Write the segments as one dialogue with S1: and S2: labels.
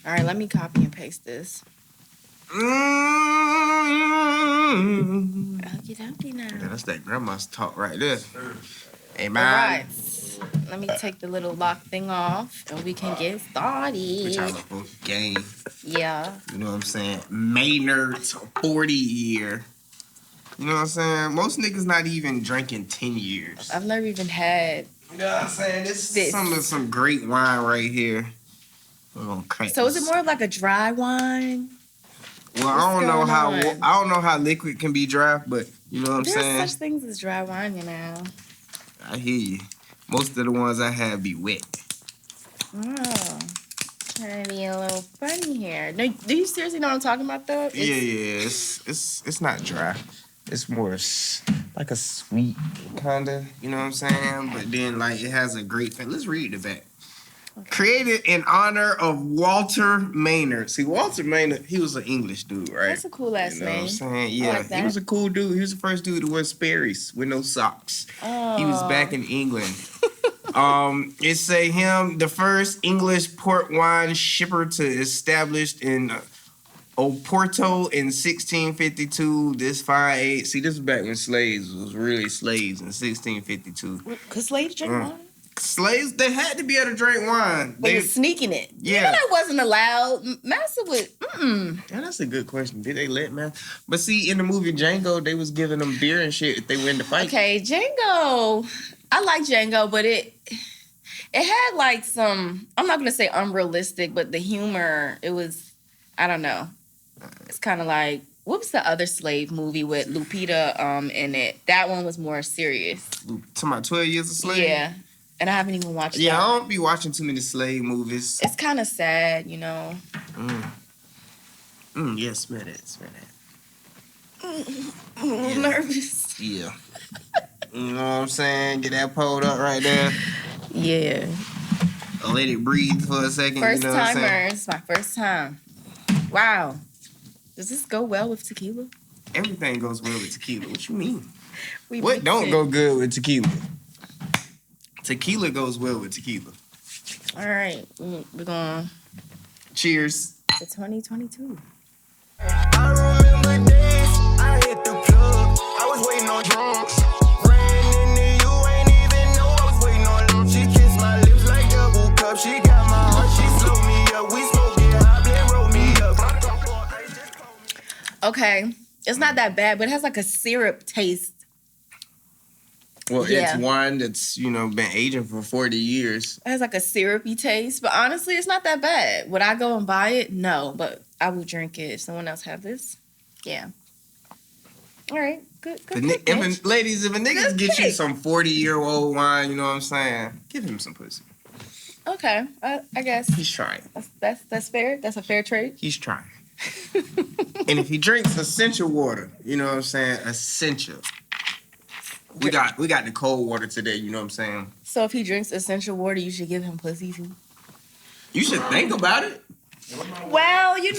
S1: All right, let me copy and paste this. Okie dokie now.
S2: Yeah, that's that grandma's talk right there. Hey,
S1: All
S2: man.
S1: right. Let me take the little lock thing off and we can get started.
S2: Which I love both game.
S1: Yeah.
S2: You know what I'm saying? Maynard's 40 year. You know what I'm saying? Most niggas not even drinking 10 years.
S1: I've never even had.
S2: You know what I'm saying? This is some great wine right here. We're gonna crack
S1: So is it more like a dry wine?
S2: Well, I don't know how liquid can be dry, but you know what I'm saying?
S1: There's such things as dry wine, you know.
S2: I hear you. Most of the ones I have be wet.
S1: Oh. Trying to be a little funny here. No, do you seriously know what I'm talking about though?
S2: Yeah. It's not dry. It's more like a sweet kinda, you know what I'm saying? But then like it has a great thing. Let's read the back. Okay. Created in honor of Walter Maynard. See, Walter Maynard, he was an English dude, right?
S1: That's a cool ass name.
S2: You know what I'm saying? Yeah,
S1: like
S2: he was a cool dude. He was the first dude to wear Sperry's with no socks. Oh. He was back in England. It say him, the first English port wine shipper to established in Oporto in 1652. This fine age. See, this is back when slaves was really slaves in 1652.
S1: Cause slaves drink wine?
S2: Slaves, they had to be able to drink wine.
S1: They were sneaking it.
S2: Yeah.
S1: You know that wasn't allowed. Master would,
S2: Yeah, that's a good question. Did they let man? But see, in the movie Django, they was giving them beer and shit if they win the fight.
S1: Okay, Django. I like Django, but it had like some, I'm not going to say unrealistic, but the humor, it was, I don't know. It's kind of like, what was the other slave movie with Lupita in it? That one was more serious.
S2: Talking about 12 Years a Slave?
S1: Yeah. And I haven't even watched that.
S2: Yeah, I don't be watching too many slave movies.
S1: It's kind of sad, you know.
S2: Yeah, smell that.
S1: I'm a little nervous.
S2: Yeah. You know what I'm saying? Get that pulled up right there.
S1: Yeah.
S2: Let it breathe for a second.
S1: First
S2: you know
S1: timer. It's my first time. Wow. Does this go well with tequila?
S2: Everything goes well with tequila. What you mean? What don't go good with tequila? Tequila goes well with tequila.
S1: All right. We're going.
S2: Cheers.
S1: To 2022.
S3: I remember days, I hit the plug. I was waiting on drums. Ran into you, ain't even know I was waiting on them. She kissed my lips like double cup. She got my heart, she slowed me up. We smoking hot, then rolled me up.
S1: Okay. It's not that bad, but it has like a syrup taste.
S2: Well, It's wine that's, been aging for 40 years.
S1: It has like a syrupy taste, but honestly, it's not that bad. Would I go and buy it? No, but I will drink it if someone else have this. Yeah. All right. Good.
S2: Ladies, if a nigga get you some 40-year-old wine, you know what I'm saying? Give him some pussy.
S1: Okay. I guess.
S2: He's trying.
S1: That's fair. That's a fair trade.
S2: He's trying. And if he drinks essential water, you know what I'm saying? Essential. We got the cold water today, you know what I'm saying?
S1: So if he drinks essential water, you should give him pussy too?
S2: You should think about it.
S1: Well, at least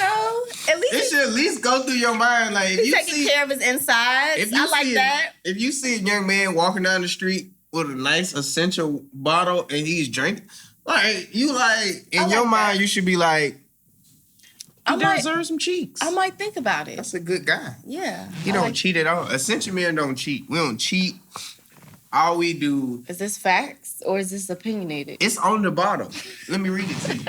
S2: it should at least go through your mind. Like,
S1: he's taking care of his insides. I like that.
S2: If you see a young man walking down the street with a nice essential bottle and he's drinking, in your mind, you should be like, he deserves some cheeks.
S1: I might think about it.
S2: That's a good guy.
S1: Yeah.
S2: He don't cheat at all. Essential men don't cheat. We don't cheat. All we do...
S1: Is this facts or is this opinionated?
S2: It's on the bottle. Let me read it to you.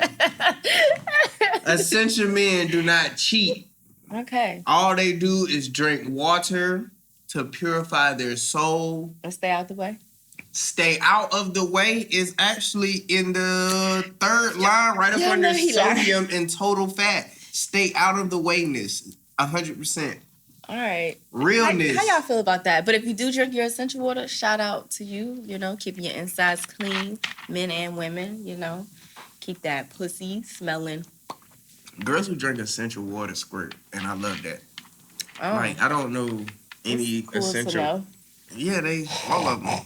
S2: Essential men do not cheat.
S1: Okay.
S2: All they do is drink water to purify their soul.
S1: And stay out the way?
S2: Stay out of the way is actually in the third line right up under sodium and total fat. Stay out of the wayness. 100%.
S1: All right.
S2: Realness.
S1: How y'all feel about that? But if you do drink your essential water, shout out to you, keeping your insides clean, men and women, keep that pussy smelling.
S2: Girls who drink essential water squirt, and I love that.
S1: Oh.
S2: I don't know any
S1: cool
S2: essential.
S1: To know.
S2: Yeah, all of them.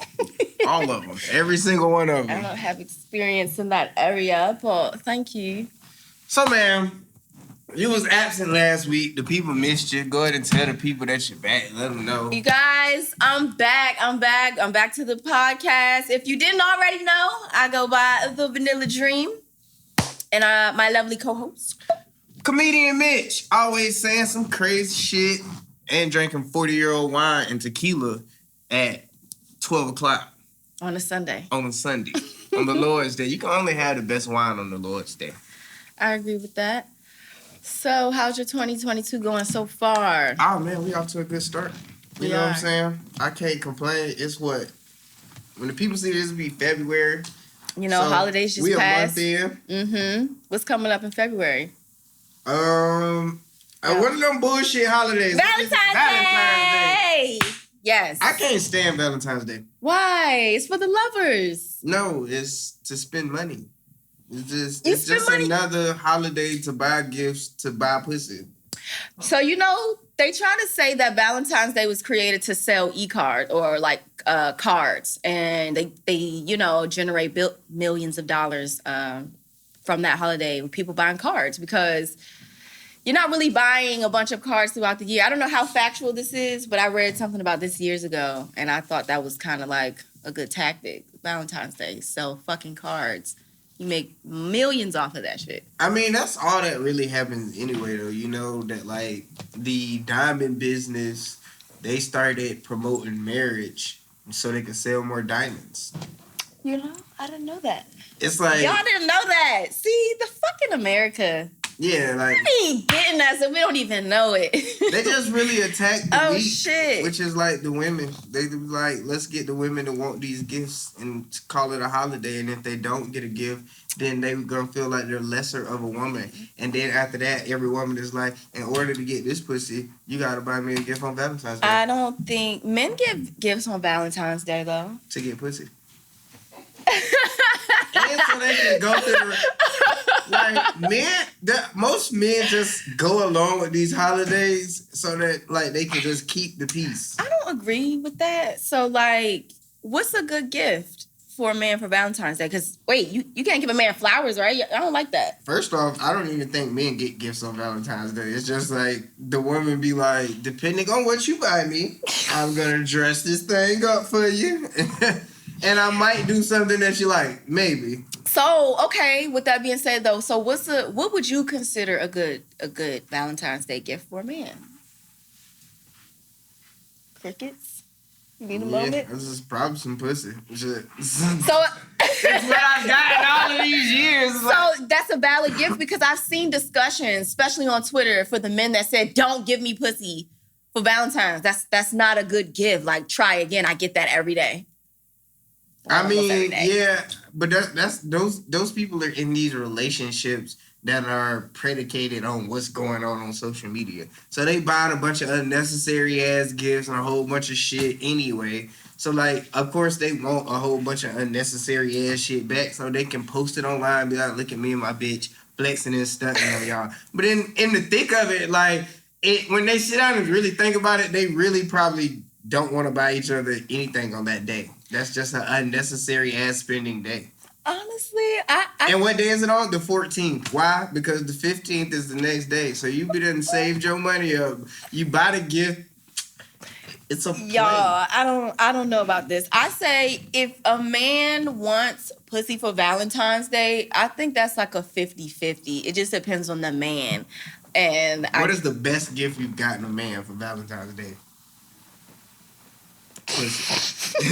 S2: All of them. Every single one of them.
S1: I don't have experience in that area, but thank you.
S2: So, ma'am, you was absent last week. The people missed you. Go ahead and tell the people that you're back. Let them know.
S1: You guys, I'm back. I'm back to the podcast. If you didn't already know, I go by The Vanilla Dream. And my lovely co-host.
S2: Comedian Mitch, always saying some crazy shit and drinking 40-year-old wine and tequila at 12 o'clock.
S1: On a Sunday.
S2: On a Sunday. On the Lord's Day. You can only have the best wine on the Lord's Day.
S1: I agree with that. So, how's your 2022 going so far?
S2: Oh, man, we off to a good start. You know what I'm saying? I can't complain. It's what? When the people see this, it'll be February.
S1: You know, so holidays just passed.
S2: We a month in.
S1: Mm-hmm. What's coming up in February?
S2: One of them bullshit holidays.
S1: Valentine's Day! Yes.
S2: I can't stand Valentine's Day.
S1: Why? It's for the lovers.
S2: No, it's to spend money. It's just another holiday to buy gifts, to buy pussy.
S1: So, you know, they try to say that Valentine's Day was created to sell e-card or like cards. And they you know, generate millions of dollars from that holiday with people buying cards because you're not really buying a bunch of cards throughout the year. I don't know how factual this is, but I read something about this years ago. And I thought that was kind of like a good tactic. Valentine's Day, sell fucking cards. You make millions off of that shit.
S2: I mean, that's all that really happens anyway, though. You know, that, like, the diamond business, they started promoting marriage so they could sell more diamonds.
S1: You know, I didn't know that.
S2: It's like...
S1: Y'all didn't know that. See, the fucking America.
S2: Yeah, like...
S1: They ain't getting us and we don't even know it.
S2: They just really attack the weak,
S1: shit.
S2: Which is like the women. They like, let's get the women to want these gifts and call it a holiday. And if they don't get a gift, then they gonna feel like they're lesser of a woman. And then after that, every woman is like, in order to get this pussy, you gotta buy me a gift on Valentine's Day.
S1: I don't think men give gifts on Valentine's Day though.
S2: To get pussy. And so they can go through. Like, most men just go along with these holidays so that, like, they can just keep the peace.
S1: I don't agree with that. So, like, what's a good gift for a man for Valentine's Day? Because, wait, you can't give a man flowers, right? I don't like that.
S2: First off, I don't even think men get gifts on Valentine's Day. It's just, like, the woman be like, depending on what you buy me, I'm going to dress this thing up for you. And I might do something that you like, maybe.
S1: So, okay, with that being said though, so what would you consider a good Valentine's Day gift for a man? Crickets? You need a moment?
S2: This is probably some pussy. So
S1: it's
S2: what I've gotten all of these years.
S1: So that's a valid gift because I've seen discussions, especially on Twitter, for the men that said, don't give me pussy for Valentine's. That's not a good gift. Like, try again. I get that every day.
S2: I mean, yeah, but that's those people are in these relationships that are predicated on what's going on social media. So they buying a bunch of unnecessary ass gifts and a whole bunch of shit anyway. So, like, of course they want a whole bunch of unnecessary ass shit back so they can post it online and be like, look at me and my bitch flexing and stunting on y'all. But in the thick of it, like, when they sit down and really think about it, they really probably don't want to buy each other anything on that day. That's just an unnecessary ass spending day.
S1: Honestly,
S2: And what day is it on? The 14th. Why? Because the 15th is the next day. So you be done saved your money up. You buy the gift. It's a play.
S1: Y'all, I don't know about this. I say if a man wants pussy for Valentine's Day, I think that's like a 50-50. It just depends on the man. And
S2: what is the best gift you've gotten a man for Valentine's Day? Pussy.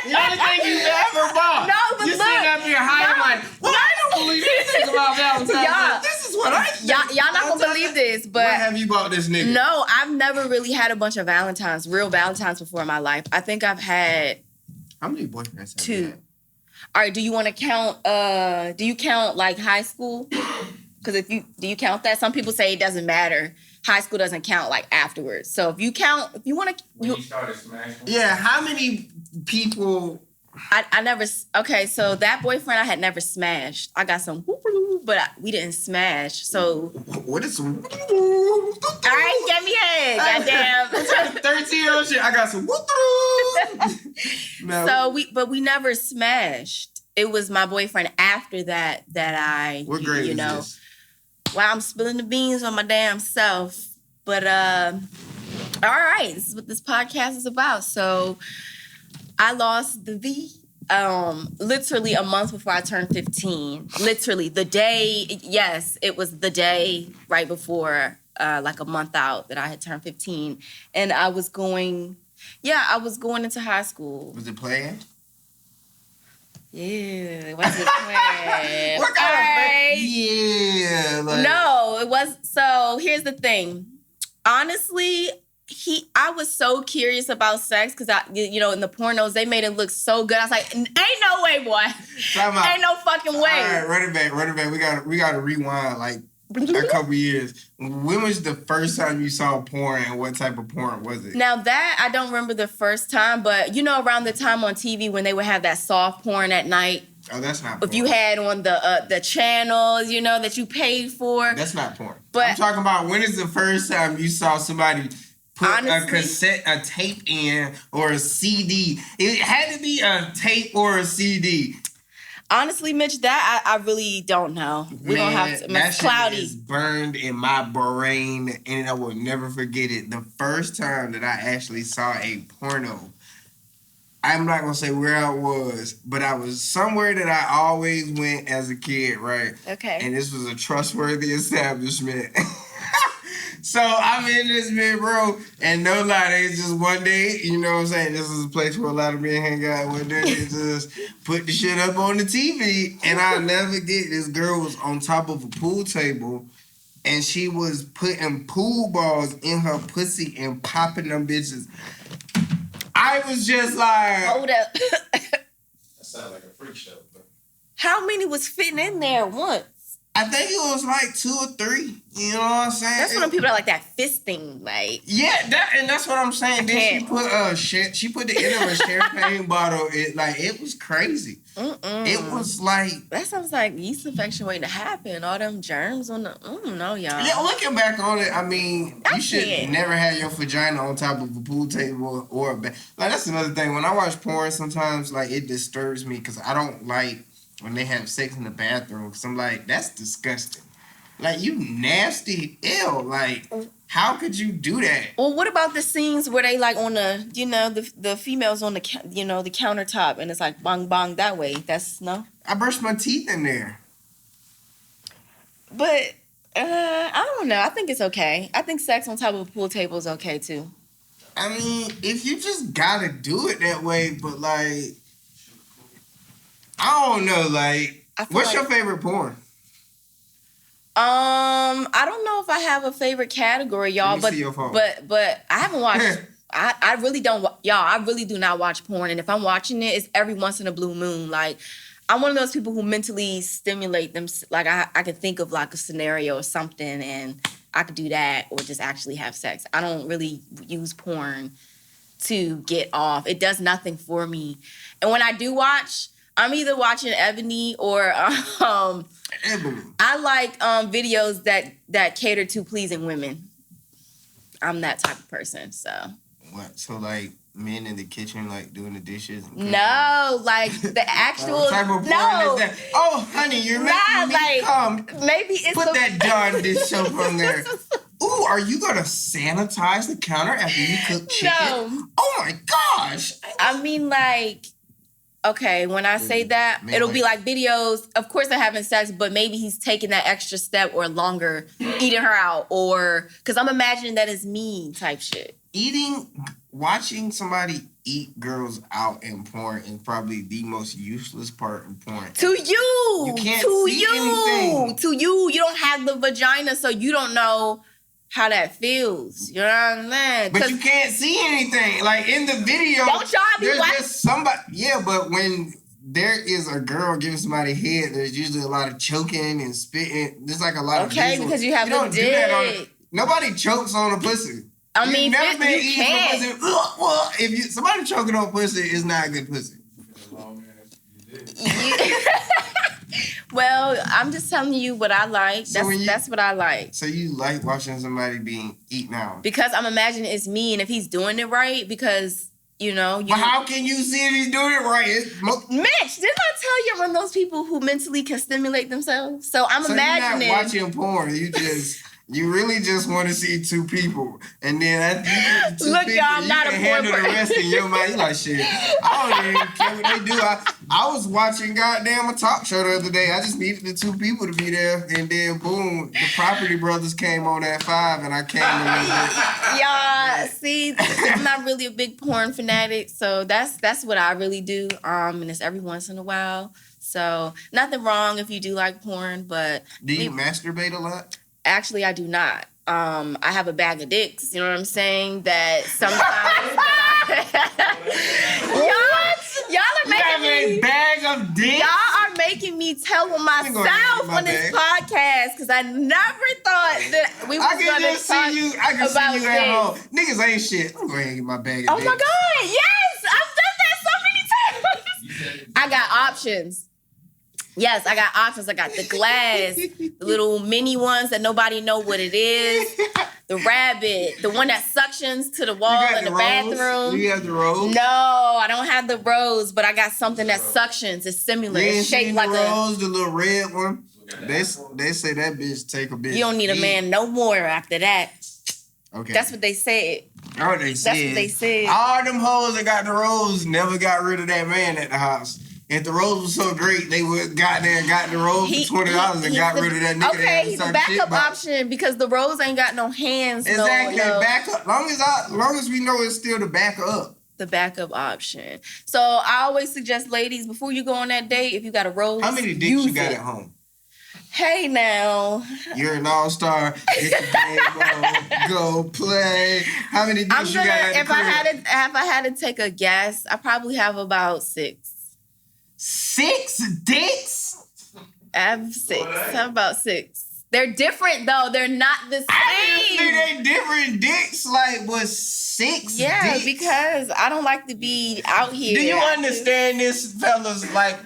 S2: The only thing you ever bought.
S1: No, but
S2: you sitting up here hiding like, well, I don't believe anything about Valentine's Day. This is what I think.
S1: Y'all not gonna believe this, but
S2: what have you bought this nigga?
S1: No, I've never really had a bunch of real Valentines before in my life. I think I've had
S2: how many boyfriends have
S1: 2.
S2: you had?
S1: All right, do you want to count? Do you count like high school? Because do you count that? Some people say it doesn't matter. High school doesn't count like afterwards. So if you want to,
S2: you started smashing. Yeah, how many people?
S1: I never. Okay, so that boyfriend I had never smashed. I got some, but we didn't smash. So
S2: what is some?
S1: All right, get me head, goddamn.
S2: 13-year-old shit. I got some.
S1: No. So we never smashed. It was my boyfriend after that I.
S2: What grade is this?
S1: Well, I'm spilling the beans on my damn self. But, all right, this is what this podcast is about. So, I lost the V literally a month before I turned 15. Literally the day, yes, it was the day right before, like a month out that I had turned 15. And I was going into high school.
S2: Was it planned?
S1: Yeah, it wasn't planned.
S2: What kind of yeah, like,
S1: no, it was. So here's the thing. Honestly, I was so curious about sex because in the pornos they made it look so good. I was like, ain't no way, boy. Ain't no fucking way.
S2: All right, run it back. We gotta rewind like a couple years. When was the first time you saw porn and what type of porn was it?
S1: Now that I don't remember the first time, but around the time on TV when they would have that soft porn at night.
S2: Oh, that's not
S1: If
S2: porn.
S1: you had on the channels, that you paid for.
S2: That's not porn.
S1: But
S2: I'm talking about when is the first time you saw somebody put
S1: honestly,
S2: a tape in or a CD? It had to be a tape or a CD.
S1: Honestly, Mitch, that I really don't know. We don't have to.
S2: That
S1: It's cloudy.
S2: shit is burned in my brain, and I will never forget it. The first time that I actually saw a porno, I'm not gonna say where I was, but I was somewhere that I always went as a kid, right?
S1: Okay.
S2: And this was a trustworthy establishment. So I'm in this bit, bro, and no lie, they just one day, you know what I'm saying? This is a place where a lot of men hang out. One day they just put the shit up on the TV, and I'll never forget, this girl was on top of a pool table, and she was putting pool balls in her pussy and popping them bitches. I was just like...
S1: Hold up.
S4: That sounds like a freak show. But...
S1: How many was fitting in there once?
S2: I think it was like 2 or 3. You know what I'm saying?
S1: That's when people are like that fisting, like.
S2: Yeah, that's what I'm saying. Then she put the end of a champagne bottle. It was crazy. It was like
S1: that sounds like yeast infection waiting to happen. All them germs on the. No, y'all.
S2: Yeah, looking back on it, I mean, you should never have your vagina on top of a pool table or a bed. Like that's another thing. When I watch porn, sometimes like it disturbs me because I don't like when they have sex in the bathroom. Because I'm like, that's disgusting. Like, you nasty, ew. Like, how could you do that?
S1: Well, what about the scenes where they like on the, the females on the, the countertop and it's like bong bong that way? That's no?
S2: I brushed my teeth in there.
S1: But, I don't know. I think it's okay. I think sex on top of a pool table is okay, too.
S2: I mean, if you just gotta do it that way, but like, I don't know, like, what's your favorite porn?
S1: I don't know if I have a favorite category, y'all, but I haven't watched. I really don't, y'all. I really do not watch porn, and if I'm watching it, it's every once in a blue moon. Like, I'm one of those people who mentally stimulate them. Like, I can think of like a scenario or something, and I could do that, or just actually have sex. I don't really use porn to get off. It does nothing for me, and when I do watch, I'm either watching Ebony or
S2: Ebony.
S1: I like videos that cater to pleasing women. I'm that type of person, so.
S2: What? So like men in the kitchen like doing the dishes?
S1: No, like the actual.
S2: What type of porn is that? Oh, honey, you're making me come.
S1: Maybe it's
S2: put that darn dish soap on there. Ooh, are you gonna sanitize the counter after you cook chicken?
S1: No.
S2: Oh my gosh.
S1: I mean, like. Okay, when I say that, it'll be like videos. Of course, they're having sex, but maybe he's taking that extra step or longer, eating her out, or because I'm imagining that is me type shit.
S2: Watching somebody eat girls out in porn is probably the most useless part in porn.
S1: To you,
S2: you can't see anything.
S1: To you, you don't have the vagina, so you don't know how that feels. You know what I'm saying?
S2: But you can't see anything. Like in the video,
S1: don't y'all be
S2: there's
S1: watching?
S2: just somebody. Yeah, but when there is a girl giving somebody head, there's usually a lot of choking and spitting. There's like a lot of
S1: visuals. Because you have a dick.
S2: Nobody chokes on a pussy.
S1: I mean, you
S2: can't. If somebody choking on pussy, is not a good pussy.
S1: Well, I'm just telling you what I like. That's what I like.
S2: So you like watching somebody being eaten out?
S1: Because I'm imagining it's me, and if he's doing it right, because,
S2: But how can you see if he's doing it right?
S1: Mitch, didn't I tell you I'm one of those people who mentally can stimulate themselves? So I'm imagining.
S2: You're not watching porn. You just... You really just want to see two people, and then after you get the two
S1: Look,
S2: people,
S1: y'all, I'm
S2: you
S1: not
S2: can
S1: a
S2: handle
S1: porn
S2: the rest in your mind. You like, shit, I don't even care what they do. I was watching goddamn a talk show the other day. I just needed the two people to be there, and then boom, the Property Brothers came on at 5, and I came a little bit.
S1: Y'all, see, I'm not really a big porn fanatic, so that's what I really do. And it's every once in a while. So nothing wrong if you do like porn, but
S2: Do you masturbate a lot?
S1: actually I do not. I have a bag of dicks, you know what I'm saying? That sometimes y'all are making me
S2: a bag of dicks?
S1: Y'all are making me tell on myself on this podcast because I never thought that we was
S2: I can
S1: gonna
S2: just
S1: talk
S2: see you. I can
S1: about
S2: see you
S1: this.
S2: at home. Niggas ain't shit. I'm going to get my bag of
S1: Oh
S2: dicks.
S1: my God, yes! I've done that so many times. I got options. Yes, I got options. I got the glass, the little mini ones that nobody know what it is. The rabbit, the one that suctions to the wall in the bathroom.
S2: You have the rose?
S1: No, I don't have the rose, but I got something that suctions. It's similar.
S2: You
S1: It's
S2: ain't
S1: shaped
S2: seen
S1: like
S2: the rose, the little red one? They say that bitch take a bitch.
S1: You don't need a man no more after that.
S2: Okay.
S1: That's what they said.
S2: Oh, they said.
S1: That's what they said.
S2: All them hoes that got the rose never got rid of that man at the house. If the rose was so great, they would got there and got the rose for $20 and got rid of that nigga.
S1: Okay, he's a backup option because the rose ain't got no hands.
S2: Exactly,
S1: no.
S2: backup. Long as we know it's still the backup.
S1: The backup option. So I always suggest, ladies, before you go on that date, if you got a rose,
S2: how many dicks you got at home?
S1: Hey now,
S2: you're an all-star. Get the game on. Go play. How many dicks you got at the crib?
S1: If I had to take a guess, I probably have about 6.
S2: 6 dicks?
S1: I have 6. I have about 6. They're different though. They're not the same.
S2: Obviously, they different dicks. Like, what, 6
S1: Yeah,
S2: dicks?
S1: because I don't like to be out here.
S2: Do you understand this, fellas? Like,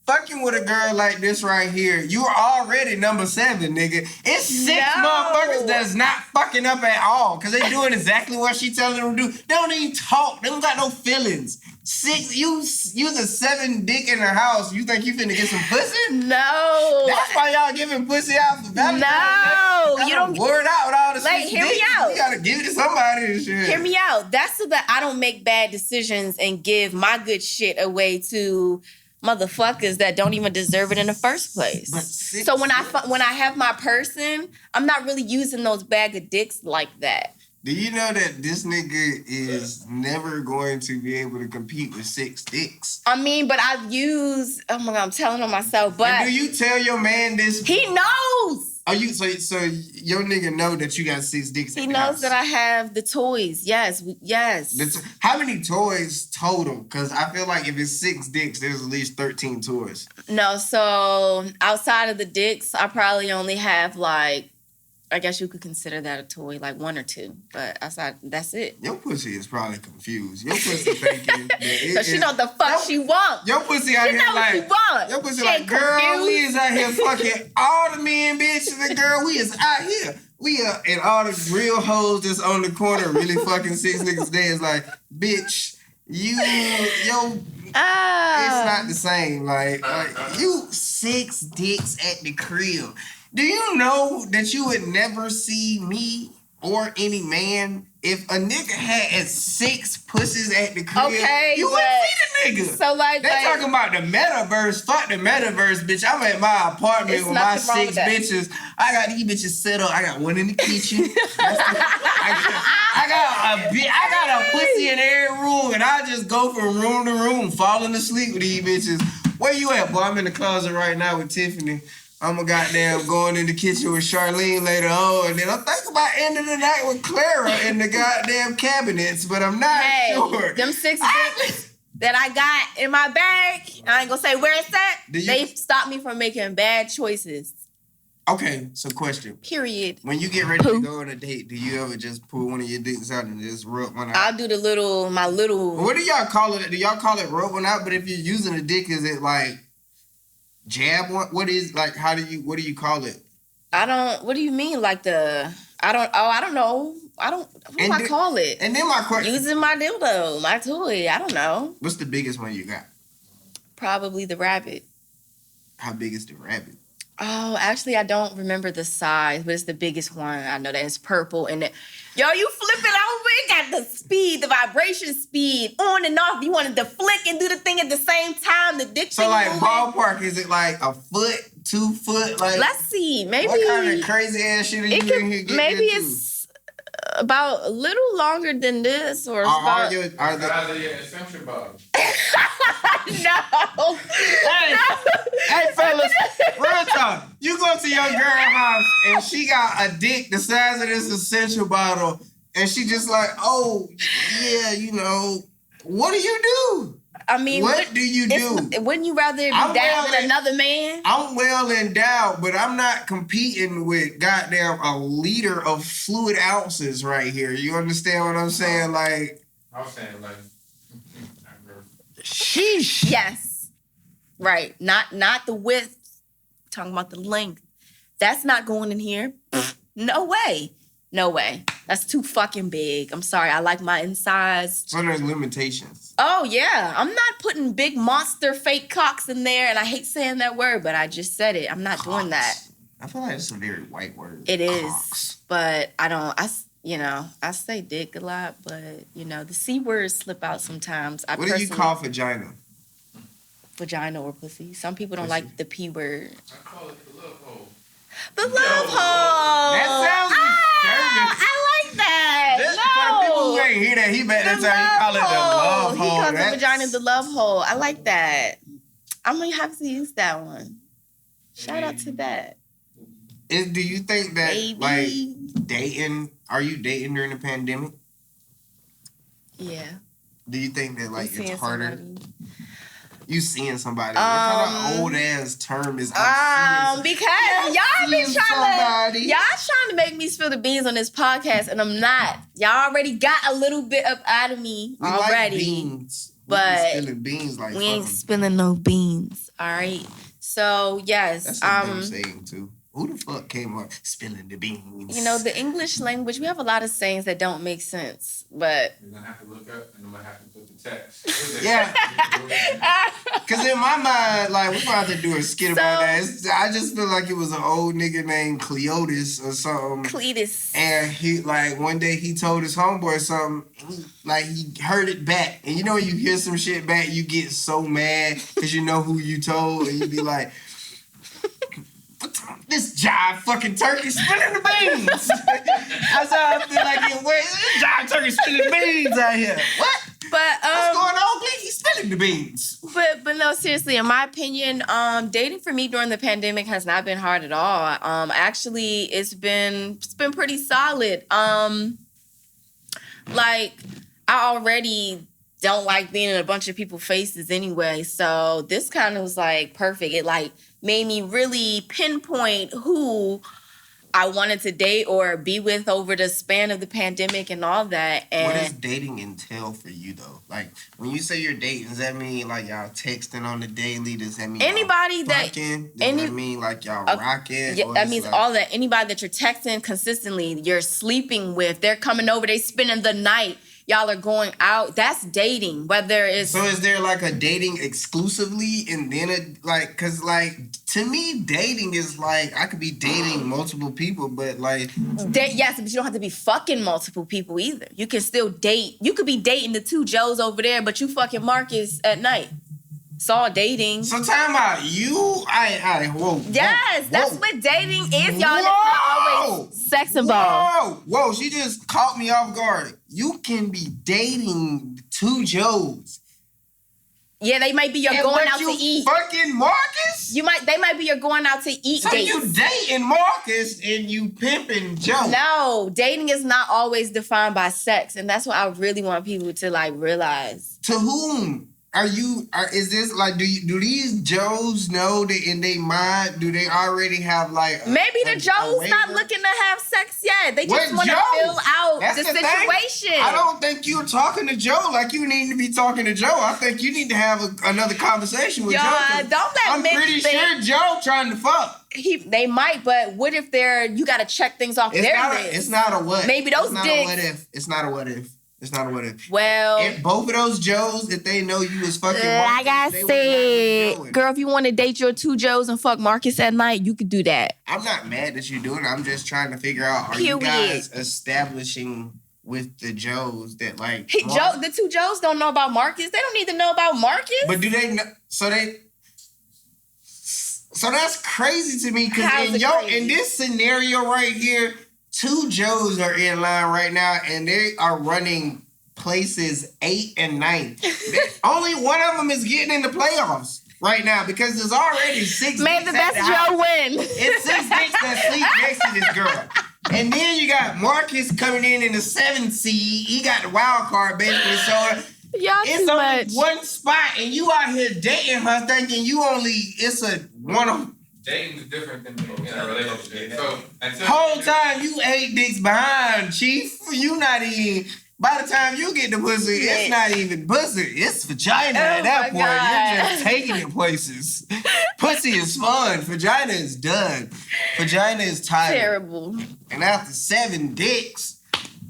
S2: fucking with a girl like this right here, you are already number 7, nigga. It's 6 motherfuckers that's not fucking up at all. Because they doing exactly what she telling them to do. They don't even talk. They don't got no feelings. 6, you the 7 dick in the house. You think you finna get some pussy?
S1: No.
S2: That's why y'all giving pussy out for Valentine's.
S1: No, you don't
S2: word out with all the
S1: like. Hear me out.
S2: You gotta give it to somebody and shit.
S1: Hear me out. That's so that I don't make bad decisions and give my good shit away to motherfuckers that don't even deserve it in the first place. So when I have my person, I'm not really using those bag of dicks like that.
S2: Do you know that this nigga is never going to be able to compete with 6 dicks?
S1: I mean, but I've used. Oh my God, I'm telling on myself. But
S2: and do you tell your man this?
S1: He knows.
S2: Are you so your nigga know that you got 6 dicks?
S1: He knows that I have the toys. Yes.
S2: How many toys total? Because I feel like if it's 6 dicks, there's at least 13 toys.
S1: No, so outside of the dicks, I probably only have like, I guess you could consider that a toy, like 1 or 2. But outside, that's it.
S2: Your pussy is probably confused. Your pussy thinking that
S1: so she know what the fuck she want.
S2: Your pussy out
S1: she
S2: here
S1: know
S2: like,
S1: what she want.
S2: Your pussy
S1: she
S2: like, girl, we is out here fucking all the men, bitches, and girl, we is out here. We are, and all the real hoes that's on the corner really fucking 6 niggas there is like, bitch, it's not the same. Like you 6 dicks at the crib. Do you know that you would never see me or any man if a nigga had 6 pussies at the crib?
S1: Okay,
S2: you wouldn't see the nigga.
S1: So like
S2: they talking about the metaverse. Fuck the metaverse, bitch. I'm at my apartment with my 6 bitches. I got these bitches set up. I got one in the kitchen. I got a pussy in every room, and I just go from room to room, falling asleep with these bitches. Where you at, boy? I'm in the closet right now with Tiffany. I'm a goddamn going in the kitchen with Charlene later on, and then I'm thinking about ending the night with Clara in the goddamn cabinets, but I'm not sure.
S1: Them 6 dicks that I got in my bag, I ain't gonna say where it's at, they stopped me from making bad choices.
S2: Okay, so question.
S1: Period.
S2: When you get ready to go on a date, do you ever just pull one of your dicks out and just rub one out?
S1: I'll do my little...
S2: What do y'all call it? Do y'all call it rub one out? But if you're using a dick, is it like... jab one? What do you call it?
S1: What do you mean? Like I don't know. What do I call it?
S2: And then my question.
S1: Using my dildo, my toy. I don't know.
S2: What's the biggest one you got?
S1: Probably the rabbit.
S2: How big is the rabbit?
S1: Oh, actually, I don't remember the size, but it's the biggest one. I know that it's purple. And yo, you flip it over. It got the speed, the vibration speed, on and off. You wanted to flick and do the thing at the same time. The dick
S2: So
S1: thing
S2: like
S1: moving.
S2: ballpark, is it like a foot, 2 foot? Like
S1: Let's see. Maybe
S2: what kind of crazy ass shit are you
S1: it
S2: in
S1: could.
S2: here getting
S1: Maybe
S2: into?
S1: it's about a little longer than this, or it's
S2: Are
S1: about.
S2: the
S4: Guys are your assumption bottom.
S1: No.
S2: Hey fellas, real talk. You go to your girl house and she got a dick the size of this essential bottle, and she just like, oh yeah, you know, what do you do?
S1: I mean,
S2: What do you do?
S1: Wouldn't you rather be
S2: I'm
S1: down
S2: well
S1: than another man?
S2: I'm well endowed, but I'm not competing with goddamn a liter of fluid ounces right here. You understand what I'm saying? Like,
S4: I was saying like,
S2: sheesh.
S1: Yes. Right. Not the width. Talking about the length. That's not going in here. No way. No way. That's too fucking big. I'm sorry. I like my insides.
S2: So there's limitations.
S1: Oh, yeah. I'm not putting big monster fake cocks in there, and I hate saying that word, but I just said it. I'm not doing that.
S2: I feel like it's a very white word.
S1: It is.
S2: Cocks.
S1: But I don't, I say dick a lot, but, the C words slip out sometimes.
S2: What do you call vagina?
S1: Vagina or pussy? Some people don't like the P word.
S4: I call it the love hole.
S1: The love hole.
S2: That sounds disturbing.
S1: I like that.
S2: For the people who ain't hear that, that's how he call it the love hole.
S1: He calls the
S2: That's-
S1: vagina the love hole. I like that. I'm gonna have to use that one. Shout out to that.
S2: Do you think that
S1: Baby.
S2: like dating? Are you dating during the pandemic?
S1: Yeah.
S2: Do you think that like
S1: You seeing
S2: it's harder?
S1: somebody?
S2: You seeing somebody? What kind of old ass term is?
S1: Because y'all been
S2: seeing
S1: trying
S2: somebody.
S1: to make me spill the beans on this podcast, and I'm not. Y'all already got a little bit up out of me
S2: We
S1: already.
S2: like beans.
S1: but
S2: we be spilling beans like
S1: We ain't
S2: fucking-
S1: spilling no beans. All right. So yes,
S2: That's a dumb saying too. Who the fuck came up spilling the beans?
S1: the English language, we have a lot of sayings that don't make sense, but
S4: You're gonna have to look up and I'm gonna have to put the text.
S2: Yeah. Because in my mind, like, we're about to do a skit about that. I just feel like it was an old nigga named Cleotis or something.
S1: Cletus.
S2: And he, like, one day he told his homeboy something, he heard it back. And you know when you hear some shit back, you get so mad because you know who you told. And you be like, this jive fucking turkey spilling the beans. That's how I feel like it was. This jive turkey spilling beans out here. What?
S1: But
S2: What's going on, Glee? He's spilling the beans.
S1: But no, seriously, in my opinion, dating for me during the pandemic has not been hard at all. Actually, it's been pretty solid. Like, I already don't like being in a bunch of people's faces anyway, so this kind of was like perfect. It like made me really pinpoint who I wanted to date or be with over the span of the pandemic and all that. And
S2: What does dating entail for you though? Like when you say you're dating, does that mean like y'all texting on the daily? Does that mean
S1: Anybody
S2: y'all
S1: that-
S2: fucking? Does
S1: any-
S2: that mean like y'all rocking?
S1: yeah,
S2: Or
S1: that
S2: it's
S1: means
S2: like,
S1: all that. Anybody that you're texting consistently, you're sleeping with, they're coming over, they spending the night, y'all are going out. That's dating. Whether it's
S2: So is there like a dating exclusively and then cause like to me dating is like I could be dating multiple people, but like
S1: yes, but you don't have to be fucking multiple people either. You can still date. You could be dating the two Joes over there, but you fucking Marcus at night. It's all dating.
S2: so talking about you, whoa.
S1: Yes,
S2: whoa,
S1: that's
S2: whoa.
S1: what dating is, y'all. There's
S2: Whoa!
S1: not always sex involved.
S2: Whoa, she just caught me off guard. You can be dating two Joes.
S1: Yeah, they might be your
S2: And
S1: going
S2: what
S1: out to
S2: you
S1: eat.
S2: fucking Marcus?
S1: They might be your going out to eat
S2: So
S1: dates.
S2: you dating Marcus and you pimping Joe.
S1: No, dating is not always defined by sex, and that's what I really want people to like realize.
S2: To whom? Is this like do these Joes know that in their mind, do they already have like
S1: Maybe the Joe's
S2: waiver?
S1: not looking to have sex yet. They
S2: What
S1: just want to
S2: Joe?
S1: fill out
S2: That's
S1: the
S2: the thing.
S1: situation.
S2: I don't think you're talking to Joe like you need to be talking to Joe. I think you need to have another conversation with
S1: Y'all,
S2: Joe. 'Cause
S1: don't let
S2: I'm
S1: Mitch
S2: pretty
S1: think-
S2: sure Joe trying to fuck.
S1: They might, but what if you got to check things off their list?
S2: It's not a what.
S1: Maybe those
S2: it's not
S1: dicks-
S2: a what if. It's not a what if. It's not a what if.
S1: Well,
S2: If both of those Joes, if they know you was fucking
S1: like I
S2: Marcus, they would not be
S1: said, girl, if you want to date your two Joes and fuck Marcus at night, you could do that.
S2: I'm not mad that you're doing it. I'm just trying to figure out, are you
S1: Period.
S2: guys establishing with the Joes that like
S1: The two Joes don't know about Marcus. They don't need to know about Marcus.
S2: But do they know? So that's crazy to me because in this scenario right here, two Joes are in line right now and they are running places 8 and 9. Only one of them is getting in the playoffs right now because there's already 6.
S1: May the best Joe win.
S2: It's 6 dicks that sleep next to this girl. And then you got Marcus coming in the 7th seed. He got the wild card basically. So
S1: Y'all
S2: it's
S1: too
S2: only
S1: much.
S2: one spot, and you out here dating her, thinking it's a one of.
S4: Dating is different than being in a relationship. So until
S2: Whole time you 8 dicks behind, Chief. You not even. By the time you get the pussy, it's not even pussy. It's vagina at that point.
S1: God.
S2: You're just taking it places. Pussy is fun. Vagina is done. Vagina is tired.
S1: Terrible.
S2: And after 7 dicks.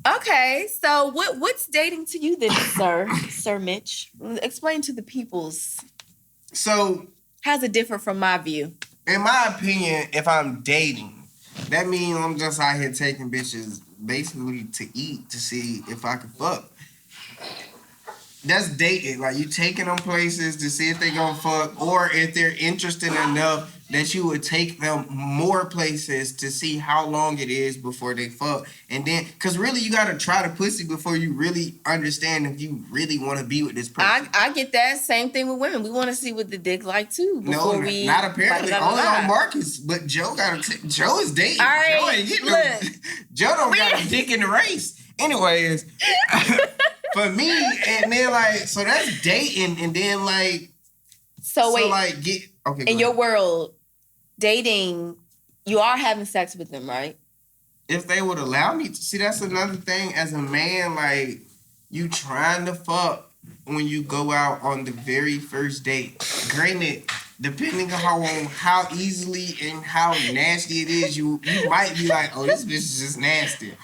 S1: Okay, so what's dating to you then, Sir Mitch? Explain to the peoples.
S2: So,
S1: how's it different from my view?
S2: in my opinion, if I'm dating, that means I'm just out here taking bitches basically to eat to see if I can fuck. That's dating. Like, you taking them places to see if they gonna fuck, or if they're interested enough that you would take them more places to see how long it is before they fuck. And then, because really you gotta try the pussy before you really understand if you really want to be with this person.
S1: I get that. Same thing with women. We want to see what the dick like too. Before we
S2: not apparently. Only on Marcus, but Joe Joe is dating.
S1: All right,
S2: Joe ain't getting
S1: look.
S2: Joe don't got a dick in the race. Anyways, for me, and then like, so that's dating, and then like,
S1: so wait,
S2: like get okay.
S1: In your world, dating, you are having sex with them, right?
S2: If they would allow me to see, that's another thing. As a man, like, you trying to fuck when you go out on the very first date. Granted, depending on how easily and how nasty it is, you might be like, oh, this bitch is just nasty.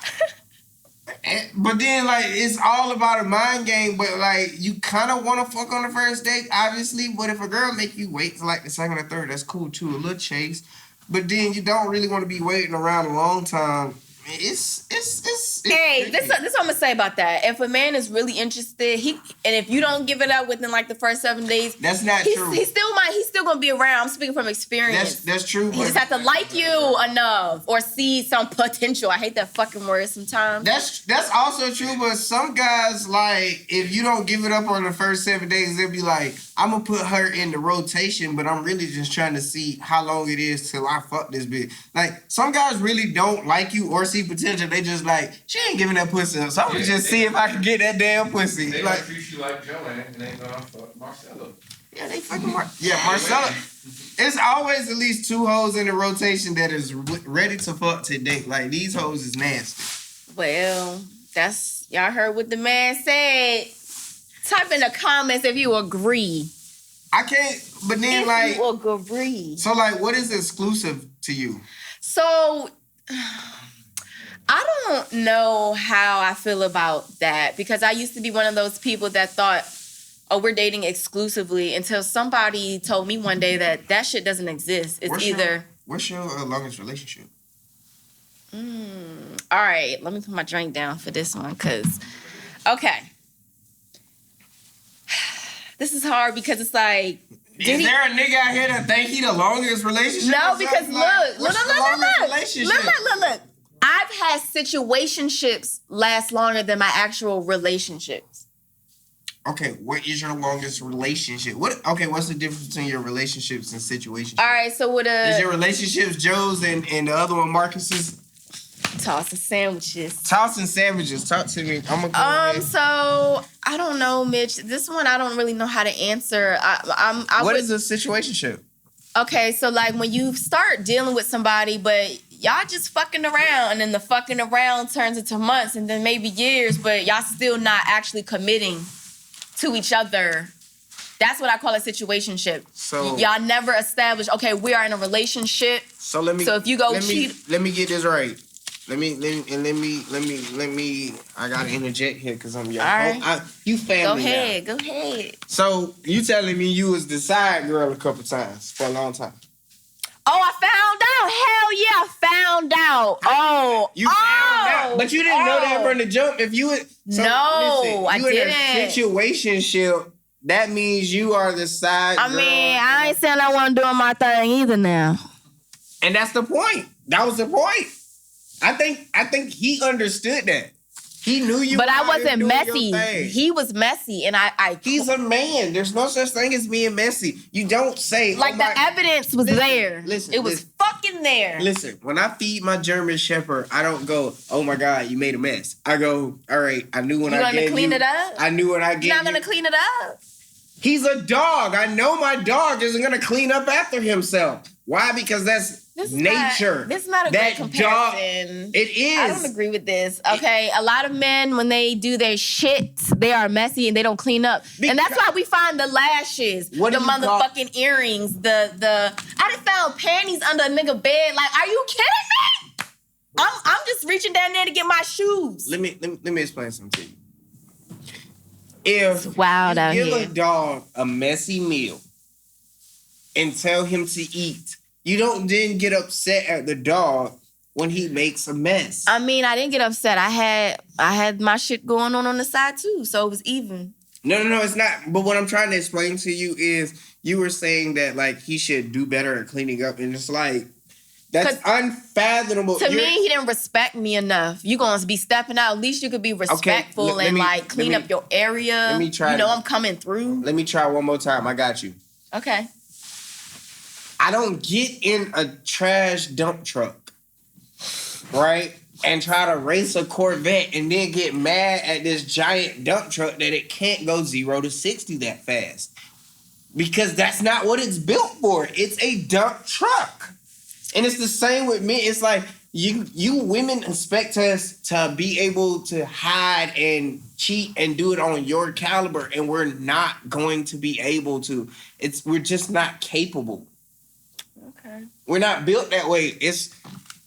S2: But then, like, it's all about a mind game. But, like, you kind of want to fuck on the first date, obviously. But if a girl make you wait till, like, the second or third, that's cool, too. A little chase. But then you don't really want to be waiting around a long time.
S1: Hey, this is what I'm gonna say about that. If a man is really interested, and if you don't give it up within like the first 7 days,
S2: that's not true.
S1: He's still gonna be around. I'm speaking from experience.
S2: That's true.
S1: He just have to like you enough or see some potential. I hate that fucking word sometimes.
S2: That's also true, but some guys, like, if you don't give it up on the first 7 days, they'll be like, I'm gonna put her in the rotation, but I'm really just trying to see how long it is till I fuck this bitch. Like, some guys really don't like you or see potential. They just like, she ain't giving that pussy up, so I'm gonna just see if I can get that damn pussy.
S4: They
S2: like,
S4: treat you like Joanne, and they gonna fuck Marcella.
S2: Yeah, they fucking Marcella. It's always at least 2 hoes in the rotation that is ready to fuck today. Like, these hoes is nasty.
S1: Well, that's, y'all heard what the man said. Type in the comments if you agree.
S2: I can't, but then,
S1: if
S2: like,
S1: you agree.
S2: So, like, what is exclusive to you?
S1: So, I don't know how I feel about that, because I used to be one of those people that thought, oh, we're dating exclusively, until somebody told me one day that shit doesn't exist. It's
S2: What's your longest relationship?
S1: All right, let me put my drink down for this one, because, okay. This is hard because it's like,
S2: is there a nigga out here that think he the longest relationship?
S1: No, because look.
S2: Look.
S1: I've had situationships last longer than my actual relationships.
S2: Okay, what is your longest relationship? What's the difference between your relationships and situationships?
S1: All right, so
S2: is your relationships Joe's and the other one Marcus's?
S1: Tossing sandwiches.
S2: Tossing sandwiches. Talk to me. I'm gonna go ahead.
S1: So I don't know, Mitch. This one I don't really know how to answer.
S2: What is a situationship?
S1: Okay, so like when you start dealing with somebody, but y'all just fucking around, and then the fucking around turns into months and then maybe years, but y'all still not actually committing to each other. That's what I call a situationship. So y'all never establish, okay, we are in a relationship.
S2: So let me
S1: if you go cheat.
S2: Let me get this right. Let me. I gotta interject here because I'm your
S1: All right.
S2: you family.
S1: Go ahead.
S2: So you telling me you was the side girl a couple times for a long time?
S1: Oh, I found out. Hell yeah, I found out. Oh,
S2: You found out, but you didn't know that from the jump. If you would,
S1: I
S2: you
S1: didn't.
S2: in a situationship, that means you are the side.
S1: I
S2: girl.
S1: mean, I ain't saying I wasn't doing my thing either now.
S2: And that's the point. That was the point. I think he understood that. He knew you.
S1: But I
S2: were out here
S1: wasn't
S2: doing
S1: messy.
S2: your thing.
S1: He was messy, and I.
S2: He's a man. There's no such thing as being messy. You don't say
S1: Like the evidence was there. It was fucking there.
S2: Listen, when I feed my German Shepherd, I don't go, "Oh my God, you made a mess." I go, "All right, I knew when I gave you." You gonna clean
S1: it up?
S2: I knew when I gave you.
S1: You're not gonna clean it up.
S2: He's a dog. I know my dog isn't gonna clean up after himself. Why? Because that's nature.
S1: This is not a great comparison.
S2: It is.
S1: I don't agree with this. Okay, a lot of men, when they do their shit, they are messy and they don't clean up. And that's why we find the lashes, the motherfucking earrings, the I just found panties under a nigga bed. Like, are you kidding me? I'm just reaching down there to get my shoes.
S2: Let me explain something to you. If
S1: it's wild out
S2: you give
S1: here.
S2: a dog a messy meal and tell him to eat, you don't then get upset at the dog when he makes a mess.
S1: I mean, I didn't get upset. I had my shit going on the side too, so it was even.
S2: No, it's not. But what I'm trying to explain to you is you were saying that like he should do better at cleaning up, and it's like that's unfathomable.
S1: To me, he didn't respect me enough. You gonna be stepping out. At least you could be respectful and like clean up your area.
S2: Let me try.
S1: I'm coming through.
S2: Let me try one more time. I got you.
S1: Okay.
S2: I don't get in a trash dump truck, right? And try to race a Corvette and then get mad at this giant dump truck that it can't go 0 to 60 that fast. Because that's not what it's built for. It's a dump truck. And it's the same with me. It's like you women expect us to be able to hide and cheat and do it on your caliber, and we're not going to be able to. We're just not capable.
S1: Okay.
S2: We're not built that way.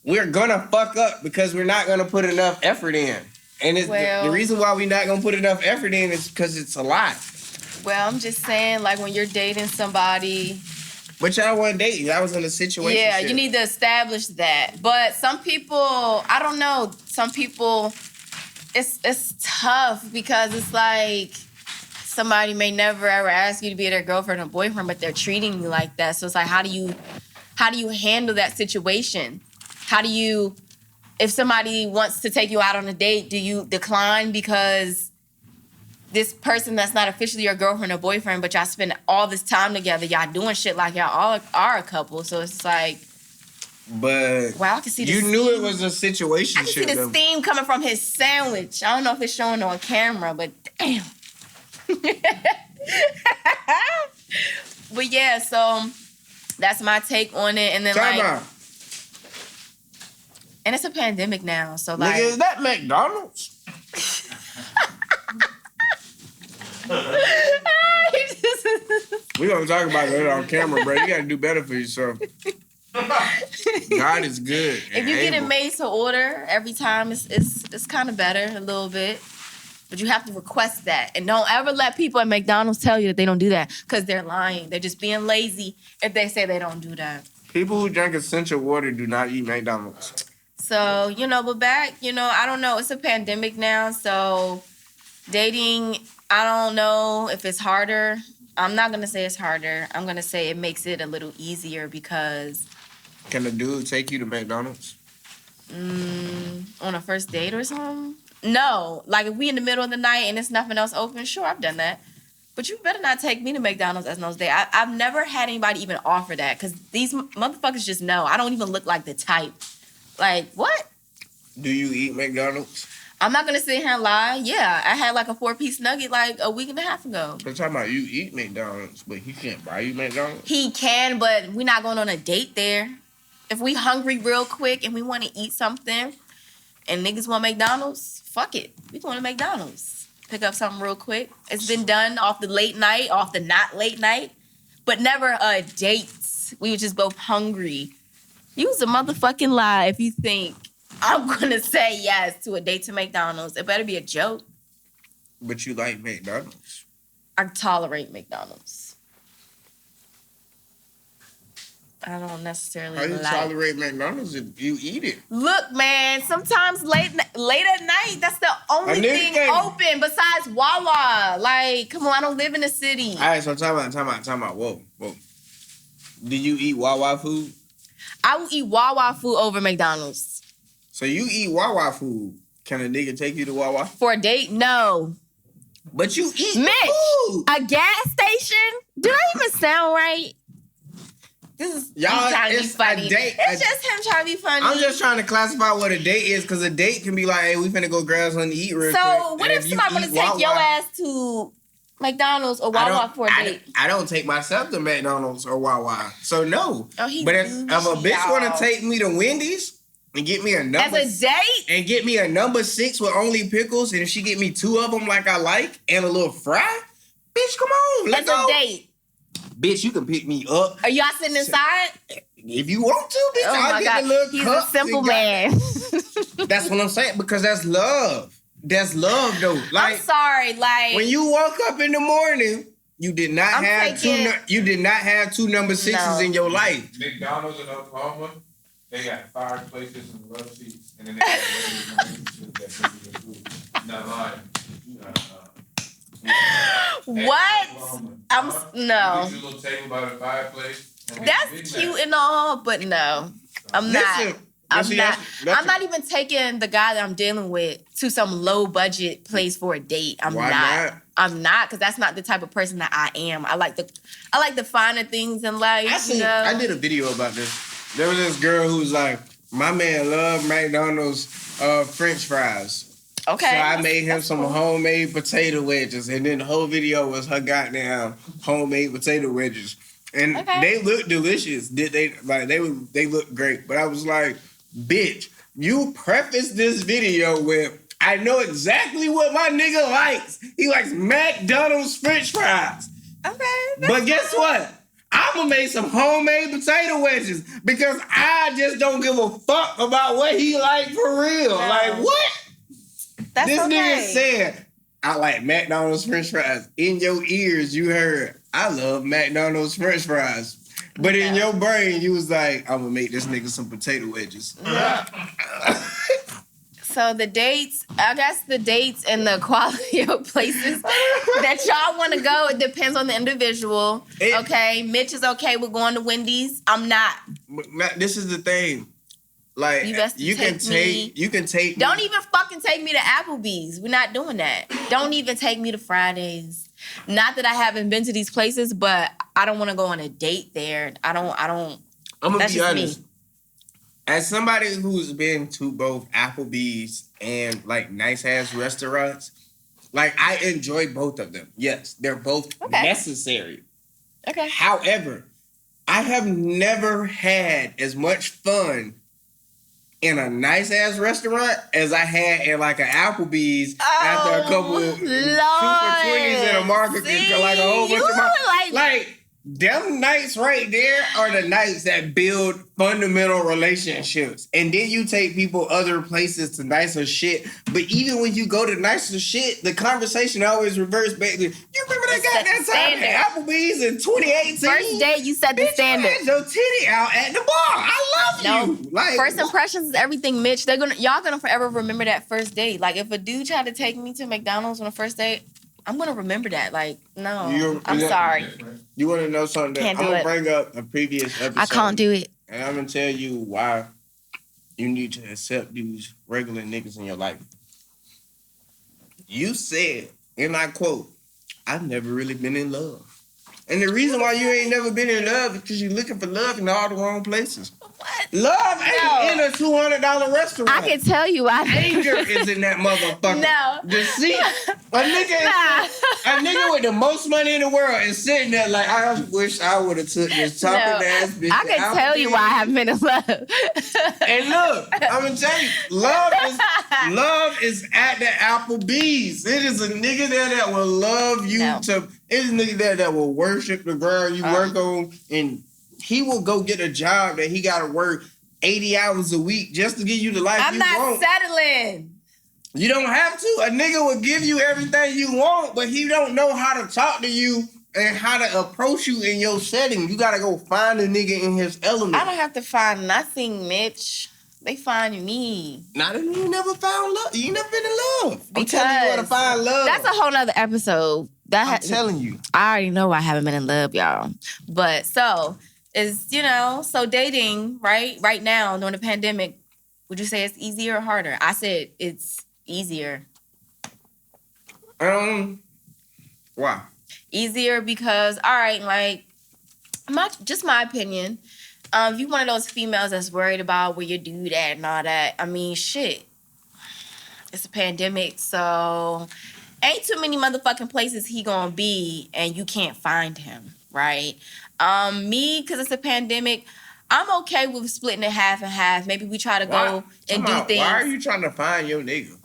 S2: We're gonna fuck up because we're not gonna put enough effort in. And the reason why we're not gonna put enough effort in is because it's a lot.
S1: Well, I'm just saying, like when you're dating somebody.
S2: But y'all wasn't dating. I was in a situation.
S1: Yeah, you need to establish that. But some people, I don't know. Some people, it's tough because it's like somebody may never ever ask you to be their girlfriend or boyfriend, but they're treating you like that. So it's like, how do you handle that situation? How do you, if somebody wants to take you out on a date, do you decline because this person that's not officially your girlfriend or boyfriend, but y'all spend all this time together, y'all doing shit like y'all all are a couple. So it's like,
S2: but
S1: wow, I can see the
S2: you
S1: steam.
S2: knew it was a situation.
S1: I can see the steam coming from his sandwich. I don't know if it's showing on camera, but damn. But yeah, so that's my take on it. And then and it's a pandemic now, so like,
S2: nigga, is that McDonald's? We gonna talk about that on camera, bro. You gotta do better for yourself. God is good.
S1: If you get it made to order every time, it's kind of better a little bit. But you have to request that. And don't ever let people at McDonald's tell you that they don't do that, because they're lying. They're just being lazy if they say they don't do that.
S2: People who drink essential water do not eat McDonald's.
S1: So, but back, I don't know. It's a pandemic now, so dating, I don't know if it's harder. I'm not going to say it's harder. I'm going to say it makes it a little easier because...
S2: Can a dude take you to McDonald's?
S1: On a first date or something? No. Like, if we in the middle of the night and there's nothing else open, sure, I've done that. But you better not take me to McDonald's as no date. I've never had anybody even offer that, because these motherfuckers just know. I don't even look like the type. Like, what?
S2: Do you eat McDonald's?
S1: I'm not going to sit here and lie. Yeah, I had like a 4-piece nugget like a week and a half ago.
S2: I'm talking about you eat McDonald's, but he can't buy you McDonald's?
S1: He can, but we're not going on a date there. If we hungry real quick and we want to eat something and niggas want McDonald's, fuck it. We going to McDonald's. Pick up something real quick. It's been done off the late night, off the not late night, but never a date. We were just both hungry. You's a motherfucking lie if you think I'm gonna say yes to a date to McDonald's. It better be a joke.
S2: But you like McDonald's.
S1: I tolerate McDonald's. I don't necessarily
S2: How you
S1: like.
S2: tolerate McDonald's if you eat it?
S1: Look, man, sometimes late at night, that's the only thing open besides Wawa. Like, come on, I don't live in the city.
S2: All right, so time out. Whoa. Do you eat Wawa food?
S1: I will eat Wawa food over McDonald's.
S2: So you eat Wawa food. Can a nigga take you to Wawa?
S1: For a date? No.
S2: But you eat
S1: Mitch,
S2: food.
S1: a gas station? Do I even sound right? This is
S2: Y'all,
S1: trying to be
S2: it's
S1: funny.
S2: a date.
S1: It's just him trying to be funny.
S2: I'm just trying to classify what a date is, because a date can be like, hey, we finna go grab something to eat real quick.
S1: So what if
S2: you
S1: somebody want to
S2: eat
S1: take your
S2: Wawa-
S1: ass to McDonald's or Wawa for a date?
S2: I don't take myself to McDonald's or Wawa. So no.
S1: Oh, he's
S2: but if a bitch want to take me to Wendy's and get me a number...
S1: As a date?
S2: And get me a number 6 with only pickles, and if she get me 2 of them like I like, and a little fry, bitch, come on, let's go.
S1: As a date?
S2: Bitch, you can pick me up.
S1: Are y'all sitting inside?
S2: If you want to, bitch,
S1: Oh
S2: I'll
S1: my
S2: get
S1: God.
S2: the little
S1: He's a
S2: cups
S1: simple
S2: and
S1: man.
S2: That's what I'm saying, because that's love. That's love, though. Like,
S1: I'm sorry, like...
S2: when you woke up in the morning, you did not
S1: I'm
S2: have
S1: taking-
S2: you did not have 2 number 6s in your life.
S4: McDonald's in Oklahoma, they got fireplaces and love seats, and then they got food. Not lying.
S1: What? I'm... No.
S4: You get your little table by the fireplace.
S1: That's cute and all, but no. I'm not. I'm not even taking the guy that I'm dealing with to some low budget place for a date.
S2: Why not?
S1: I'm not, because that's not the type of person that I am. I like the finer things in life.
S2: I did a video about this. There was this girl who was like, my man loved McDonald's French fries.
S1: Okay.
S2: So I made him some homemade potato wedges, and then the whole video was her goddamn homemade potato wedges. And they look delicious. They look great. But I was like, bitch, you prefaced this video with, I know exactly what my nigga likes. He likes McDonald's French fries.
S1: Okay.
S2: But guess what? I'm gonna make some homemade potato wedges because I just don't give a fuck about what he like for real.
S1: No.
S2: Like, what?
S1: That's
S2: This
S1: okay.
S2: nigga said, I like McDonald's French fries. In your ears, you heard, I love McDonald's French fries. But in your brain, you was like, I'm gonna make this nigga some potato wedges.
S1: So the dates, I guess the dates and the quality of places that y'all want to go, it depends on the individual. Okay, Mitch is okay with going to Wendy's. I'm not.
S2: This is the thing. Like, you can take
S1: Don't even fucking take me to Applebee's. We're not doing that. Don't even take me to Fridays. Not that I haven't been to these places, but I don't want to go on a date there. I don't.
S2: I'm gonna
S1: that's
S2: be
S1: just
S2: honest.
S1: me.
S2: As somebody who's been to both Applebee's and like nice ass restaurants, like I enjoy both of them. Yes, they're both necessary.
S1: Okay.
S2: However, I have never had as much fun in a nice ass restaurant as I had in like an Applebee's after a couple of 2 for 20s in a market, like a whole bunch of like them nights right there are the nights that build fundamental relationships. And then you take people other places to nicer shit. But even when you go to nicer shit, the conversation always reverts back to, you remember that goddamn time at Applebee's in 2018?
S1: First date, you set the standard.
S2: You had your titty out at the bar. I love you. Like,
S1: first impressions is everything, Mitch. Y'all gonna forever remember that first date. Like if a dude tried to take me to McDonald's on a first date, I'm gonna remember that. Like, no, I'm sorry.
S2: You want to know something?
S1: Can't do
S2: I'm gonna
S1: it.
S2: bring up a previous episode.
S1: I can't do it.
S2: And I'm gonna tell you why you need to accept these regular niggas in your life. You said, and I quote, I've never really been in love. And the reason why you ain't never been in love is because you're looking for love in all the wrong places.
S1: What?
S2: Love ain't in a $200 restaurant.
S1: I can tell you
S2: Anger is in that motherfucker.
S1: No.
S2: Deceit. A nigga with the most money in the world is sitting there like, I wish I would have took this chopping ass bitch.
S1: I can tell you why I haven't been in love.
S2: And look, I'm gonna tell you, love is at the Applebee's. It is a nigga there that will love you It's a nigga there that will worship the girl you work on, and he will go get a job that he gotta work 80 hours a week just to give you the life
S1: I'm
S2: you
S1: not
S2: want.
S1: settling.
S2: You don't have to. A nigga will give you everything you want, but he don't know how to talk to you and how to approach you in your setting. You gotta go find a nigga in his element.
S1: I don't have to find nothing, Mitch. They find me.
S2: Not that you never found love. You never been in love. I'm
S1: Because
S2: telling you where to find love.
S1: That's a whole nother episode.
S2: I'm telling you.
S1: I already know I haven't been in love, y'all. But so so dating, right? Right now, during the pandemic, would you say it's easier or harder? I said it's easier.
S2: Why?
S1: Easier because, all right, like, my opinion. If you one of those females that's worried about where your dude at and all that, I mean, shit. It's a pandemic, so ain't too many motherfucking places he gonna be and you can't find him, right? Me, because it's a pandemic, I'm okay with splitting it half and half. Maybe we try to go and do things.
S2: Why are you trying to find your nigga?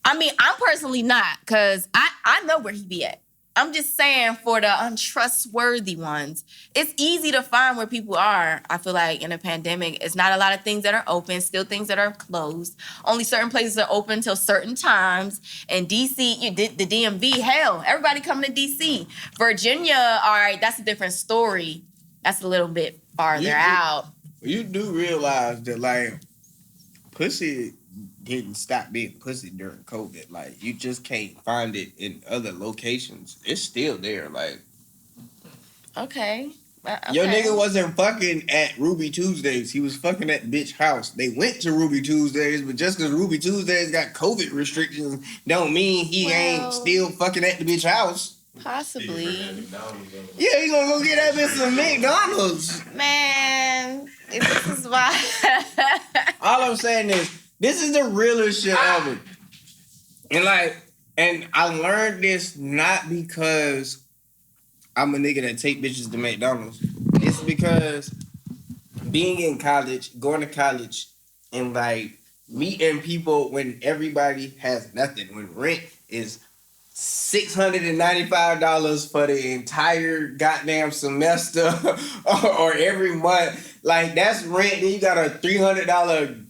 S1: I mean, I'm personally not, because I know where he be at. I'm just saying for the untrustworthy ones, it's easy to find where people are. I feel like in a pandemic, it's not a lot of things that are open, still things that are closed. Only certain places are open until certain times. And DC, the DMV, hell, everybody coming to DC. Virginia, all right, that's a different story. That's a little bit farther out.
S2: You do realize that, like, pussy didn't stop being pussy during COVID. Like, you just can't find it in other locations. It's still there. Like,
S1: Okay.
S2: your nigga wasn't fucking at Ruby Tuesdays. He was fucking at the bitch house. They went to Ruby Tuesdays, but just because Ruby Tuesdays got COVID restrictions don't mean he ain't still fucking at the bitch house.
S1: Possibly.
S2: Yeah, he gonna go get that bitch some McDonald's.
S1: Man, this is why.
S2: All I'm saying is, this is the realest shit ever. And I learned this not because I'm a nigga that take bitches to McDonald's. It's because being in college, going to college, and like meeting people when everybody has nothing. When rent is $695 for the entire goddamn semester or every month. Like, that's rent. Then you got a $300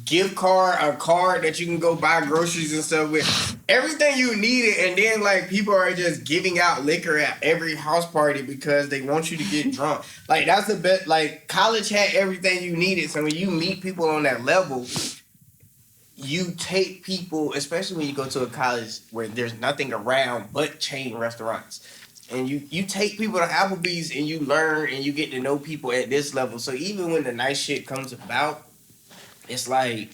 S2: gift card, a card that you can go buy groceries and stuff with. Everything you needed, and then like people are just giving out liquor at every house party because they want you to get drunk. Like, that's the best. Like, college had everything you needed. So when you meet people on that level, you take people, especially when you go to a college where there's nothing around but chain restaurants. And you take people to Applebee's and you learn and you get to know people at this level. So even when the nice shit comes about, it's like,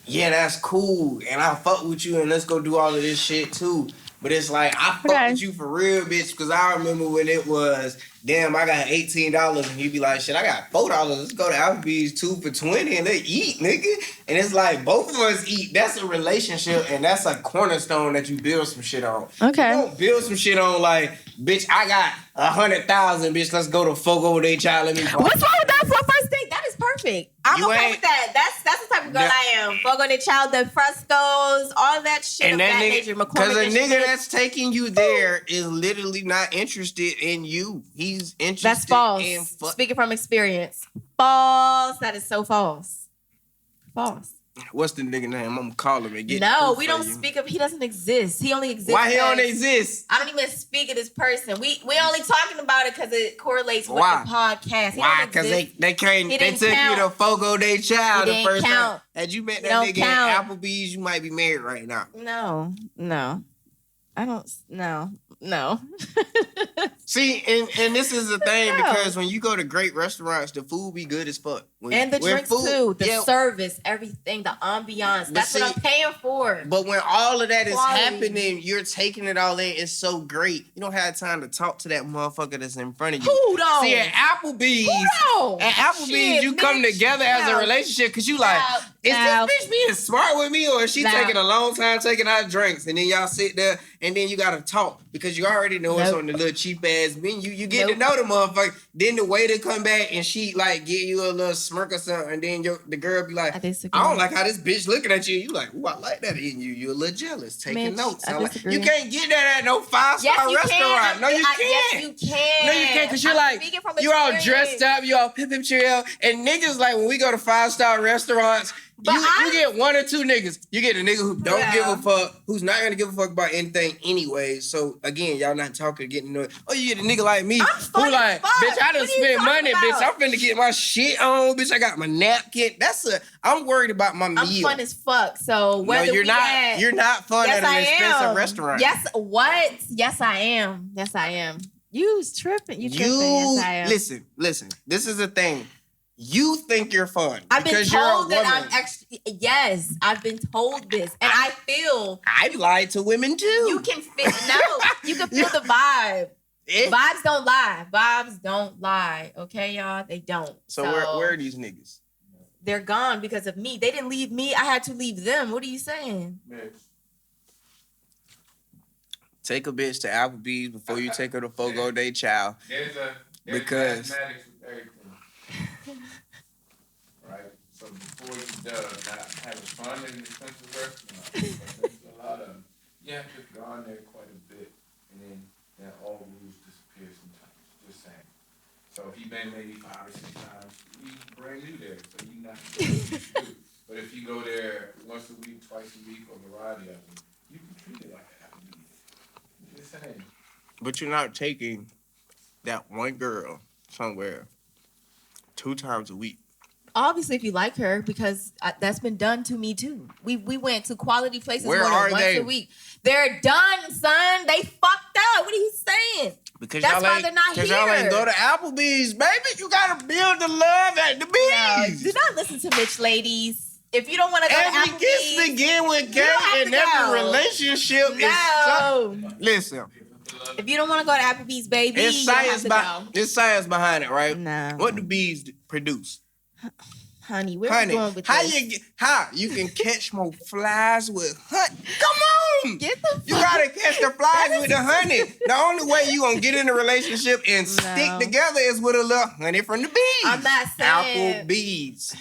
S2: yeah, that's cool, and I'll fuck with you, and let's go do all of this shit too. But it's like, I fuck with you for real, bitch, because I remember when it was, damn, I got $18, and you'd be like, shit, I got $4. Let's go to Applebee's 2 for $20, and they eat, nigga. And it's like, both of us eat. That's a relationship, and that's a cornerstone that you build some shit on.
S1: Okay.
S2: You don't build some shit on like, bitch, I got 100,000, bitch, let's go to Fogo de Chao. Let me fuck.
S1: What's wrong with that for a first date? That is perfect. I'm okay with that. That's the type of girl I am. Fogo de Chao, the frescoes, all that shit
S2: and
S1: of
S2: that
S1: nature.
S2: Because a nigga that's taking you there is literally not interested in you. He's interested
S1: That's false.
S2: in
S1: Speaking from experience. False. That is so false. False.
S2: What's the nigga name? I'm gonna call him and get.
S1: No, we don't speak of. He doesn't exist. He only exists.
S2: Why he don't exist?
S1: I don't even speak of this person. We only talking about it because it correlates with the podcast.
S2: Why? Because they took you to Fogo de Chao the first time. Had you met that nigga at Applebee's, you might be married right now.
S1: No. I don't. No.
S2: See, and this is the thing, because when you go to great restaurants, the food be good as fuck.
S1: And the drinks too, the service, everything, the ambiance. That's what I'm paying for.
S2: But when all of that is happening, you're taking it all in. It's so great. You don't have time to talk to that motherfucker that's in front of you.
S1: Who don't?
S2: See, at Applebee's, you come together as a relationship because you like, is this bitch being smart with me, or is she taking a long time taking our drinks? And then y'all sit there and then you gotta talk because you already know it's on the little cheap ass ass menu. You get to know the motherfucker. Then the waiter come back and she like give you a little smirk or something, and then the girl be like, I don't like how this bitch looking at you. You like, ooh, I like that in you. You a little jealous, taking notes. Like, you can't get that at no 5-star restaurant. No, you can't.
S1: Yes, you can.
S2: No, you can't, because you're like, you all dressed up, you all pip chill, and niggas like when we go to 5-star restaurants. You get one or two niggas. You get a nigga who don't give a fuck, who's not gonna give a fuck about anything anyway. So again, y'all not talking, getting annoyed. Oh, you get a nigga like me who like, bitch, I done spent money, bitch. I'm finna get my shit on, bitch. I got my napkin. I'm worried about my meal.
S1: I'm fun as fuck. So whether
S2: you're not fun at an expensive restaurant.
S1: Yes, what? Yes, I am. Yes, I am. You's tripping. You tripping. Yes, I am.
S2: Listen. This is the thing. You think you're fun.
S1: I've been told that I'm extra. Yes, I've been told this, and I feel
S2: I've lied to women too.
S1: You can feel you can feel the vibe. Vibes don't lie. Vibes don't lie. Okay, y'all, they don't.
S2: So where are these niggas?
S1: They're gone because of me. They didn't leave me. I had to leave them. What are you saying?
S4: Mitch.
S2: Take a bitch to Applebee's before you take her to Fogo de Chao.
S4: There's
S2: because
S4: mathematics with everything. Right? So before you not having fun in an expensive restaurant, there's a lot of, you have to go on there quite a bit, and then that all rules disappear sometimes. Just saying. So if you've been maybe 5 or 6 times, you brand new there, so you're not good. But if you go there once a week, twice a week, or a variety of them, you can treat it like that. Just saying.
S2: But you're not taking that one girl somewhere 2 times a week.
S1: Obviously, if you like her, because that's been done to me too. We went to quality places more than once a week. They're done, son. They fucked up. What are you saying?
S2: Because
S1: that's why they're not here.
S2: Because y'all ain't go to Applebee's, baby. You gotta build the love at the bees.
S1: No, do not listen to Mitch, ladies. If you don't want to go to Applebee's,
S2: every kiss begin with K, and every relationship is. Listen.
S1: If you don't want to go to Applebee's, baby,
S2: it's science behind it, right?
S1: No.
S2: What do bees produce?
S1: Honey, where are we going with this?
S2: How you can catch more flies with honey? Come on!
S1: Get the
S2: you gotta catch the flies with the honey. The only way you gonna get in a relationship and stick together is with a little honey from the bees.
S1: I'm not saying
S2: Applebee's.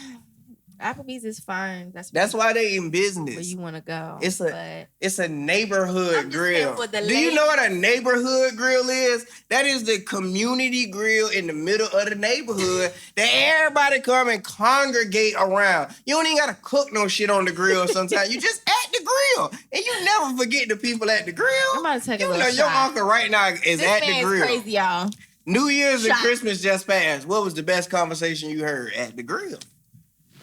S1: Applebee's is fine.
S2: That's why they in business.
S1: Where you want to go?
S2: It's a neighborhood grill. Do you know what a neighborhood grill is? That is the community grill in the middle of the neighborhood that everybody come and congregate around. You don't even gotta cook no shit on the grill. Sometimes you just at the grill, and you never forget the people at the grill.
S1: I'm about to take a little shot.
S2: Your uncle right now is at the grill.
S1: This crazy, y'all.
S2: New Year's and Christmas just passed. What was the best conversation you heard at the grill?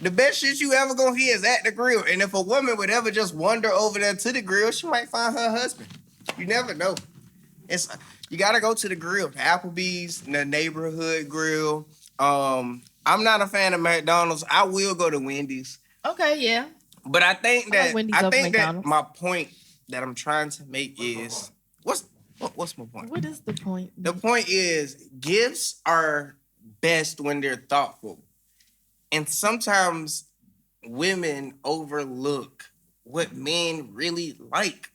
S2: The best shit you ever gonna hear is at the grill. And if a woman would ever just wander over there to the grill, she might find her husband. You never know. You gotta go to the grill. The Applebee's, the neighborhood grill. I'm not a fan of McDonald's. I will go to Wendy's.
S1: Okay, yeah.
S2: But I think that my point that I'm trying to make is what's my point?
S1: What is the point?
S2: The point is gifts are best when they're thoughtful. And sometimes women overlook what men really like.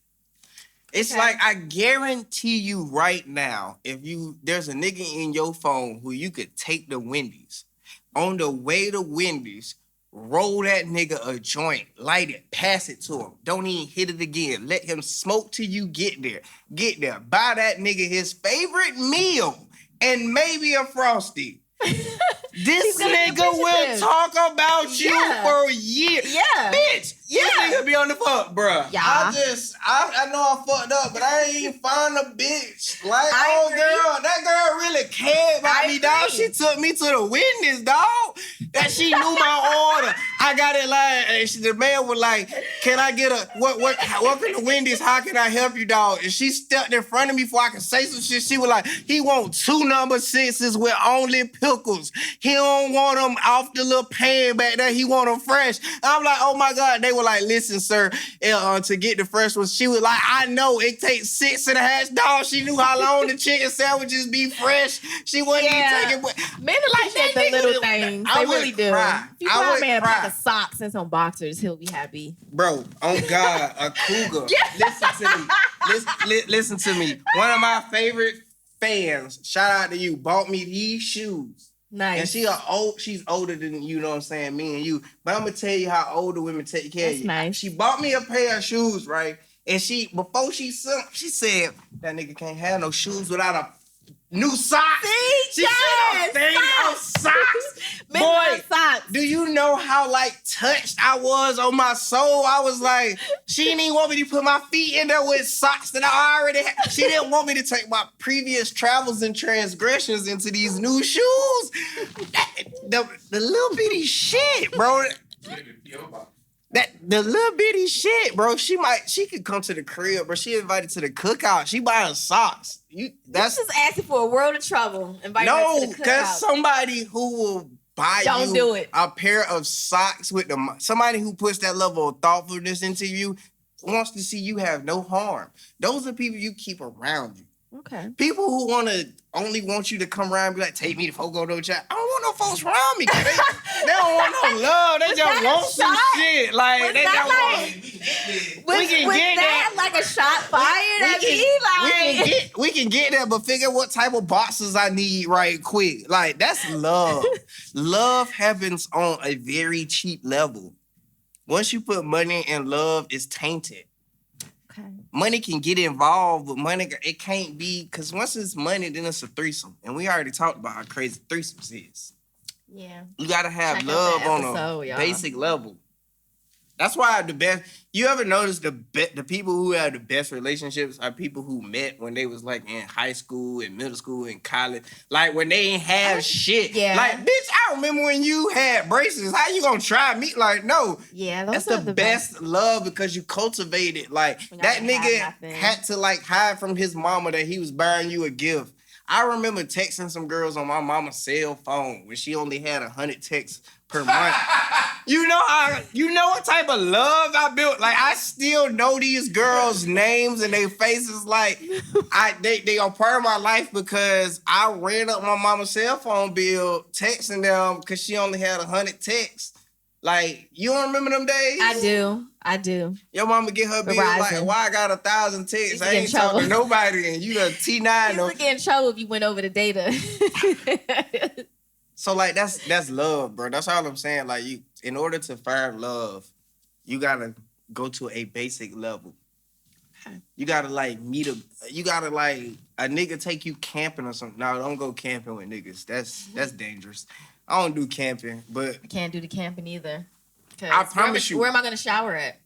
S2: It's like, I guarantee you right now, there's a nigga in your phone who you could take to Wendy's. On the way to Wendy's, roll that nigga a joint, light it, pass it to him. Don't even hit it again. Let him smoke till you get there. Get there. Buy that nigga his favorite meal and maybe a Frosty. This nigga will talk about you for years.
S1: Yeah.
S2: Bitch, this nigga be on the fuck, bruh.
S1: Yeah.
S2: I know I fucked up, but I ain't even find a bitch. Like, that girl really cared about me, dog. She took me to the Wendy's, dog. That she knew my order. I got it like, the man was like, can I get welcome to Wendy's, how can I help you, dog? And she stepped in front of me before I could say some shit. She was like, he want 2 number 6s with only pickles. He don't want them off the little pan back there. He want them fresh. I'm like, oh my God. They were like, listen, sir, to get the fresh ones. She was like, I know it takes 6 and a half, dog. She knew how long the chicken sandwiches be fresh. She wasn't even taking.
S1: Men like that, the little things. They really do. If you buy a man a pack of socks and some boxers, he'll be happy.
S2: Bro, oh God, a cougar. Listen to me. Listen to me. One of my favorite fans, shout out to you, bought me these shoes.
S1: Nice.
S2: And she's older than you know what I'm saying, me and you. But I'm gonna tell you how older women take care of you.
S1: Nice.
S2: She bought me a pair of shoes, right? And before she said, that nigga can't have no shoes without a new socks. She said a thing of socks. Boy,
S1: socks.
S2: do you know how touched I was on my soul? I was like, she didn't even want me to put my feet in there with socks that I already had. She didn't want me to take my previous travels and transgressions into these new shoes. The little bitty shit, bro. The little bitty shit, bro. She could come to the crib, bro. She invited to the cookout. She buying socks. That's
S1: just asking for a world of trouble.
S2: No, because somebody who will buy a pair of socks with somebody who puts that level of thoughtfulness into you wants to see you have no harm. Those are people you keep around you.
S1: Okay.
S2: People who only want you to come around and be like, take me to Fogo no chat. I don't want no folks around me. They don't want no love. They just want some shit. Like, they just want. We can get that.
S1: Like a shot fired at me?
S2: We can get that, but figure what type of boxes I need right quick. Like, that's love. Love happens on a very cheap level. Once you put money in love, it's tainted.
S1: Okay.
S2: Money can get involved, but money, it can't be, because once it's money, then it's a threesome. And we already talked about how crazy threesomes is.
S1: Yeah.
S2: You got to have love on a basic level. That's why you ever notice the people who have the best relationships are people who met when they was in high school and middle school and college. Like when they ain't have shit.
S1: Yeah.
S2: Like, bitch, I remember when you had braces. How you gonna try me? Like, no.
S1: Yeah,
S2: that's the best love because you cultivated. Like, that nigga had to hide from his mama that he was buying you a gift. I remember texting some girls on my mama's cell phone when she only had 100 texts per month. You know what type of love I built? Like, I still know these girls' names and their faces. Like, they are part of my life because I ran up my mama's cell phone bill texting them because she only had 100 texts. Like, you don't remember them days?
S1: I do.
S2: Your mama get her bill like, why I got 1,000 texts? I ain't talking to nobody, and you the T9.
S1: You would get in trouble if you went over the data.
S2: So that's love, bro. That's all I'm saying. Like, in order to find love, you gotta go to a basic level. You gotta a nigga take you camping or something. No, don't go camping with niggas. That's dangerous. I don't do camping, but
S1: I can't do the camping either.
S2: I promise you.
S1: Where am I gonna shower at?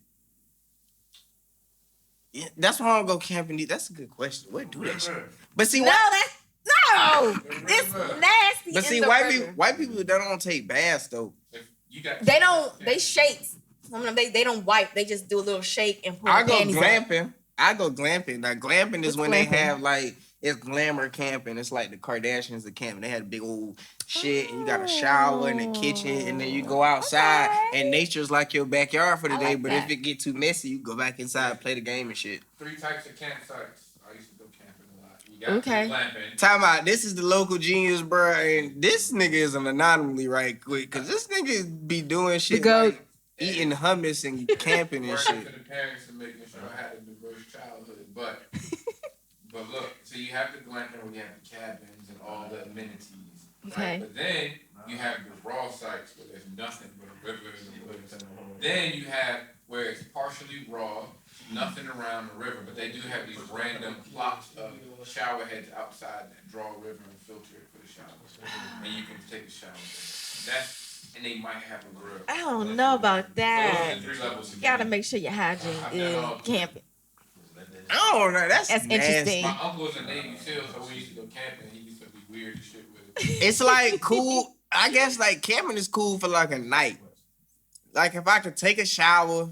S2: Yeah, that's why I don't go camping. That's a good question. Where do that shit? But see,
S1: No, it's nasty.
S2: But see, white people they don't take baths though.
S1: They don't. They shake. They don't wipe. They just do a little shake and pull the panties
S2: glamping. I go glamping. Now glamping is when they have it's glamour camping. It's like the Kardashians of camping. They had a big old shit and you got a shower in the kitchen and then you go outside and nature's like your backyard for the day. But if it get too messy, you go back inside, play the game and shit.
S4: 3 types of campsites. I used to go camping a lot. You got glamping.
S2: Time out. This is the local genius, bro. And this nigga is an anomaly right quick. Cause this nigga be doing shit like eating hummus and camping and shit.
S4: Working for the parents and making sure I had a diverse childhood. But look, so you have the glamping where you have the cabins and all the amenities.
S1: Okay.
S4: Right? But then you have the raw sites where there's nothing but a river and the woods. Then you have where it's partially raw, nothing around the river, but they do have these random plots of shower heads outside that draw a river and filter it for the shower. And you can take a shower. And they might have a grill.
S1: I don't know about that.
S4: Those are the 3 levels.
S1: You gotta make sure your hygiene is camping.
S2: I don't know. That's
S1: interesting.
S4: My uncle was a Navy SEAL, so we used to go camping. He used to be weird as shit with it.
S2: It's like cool. I guess camping is cool for a night. Like if I could take a shower,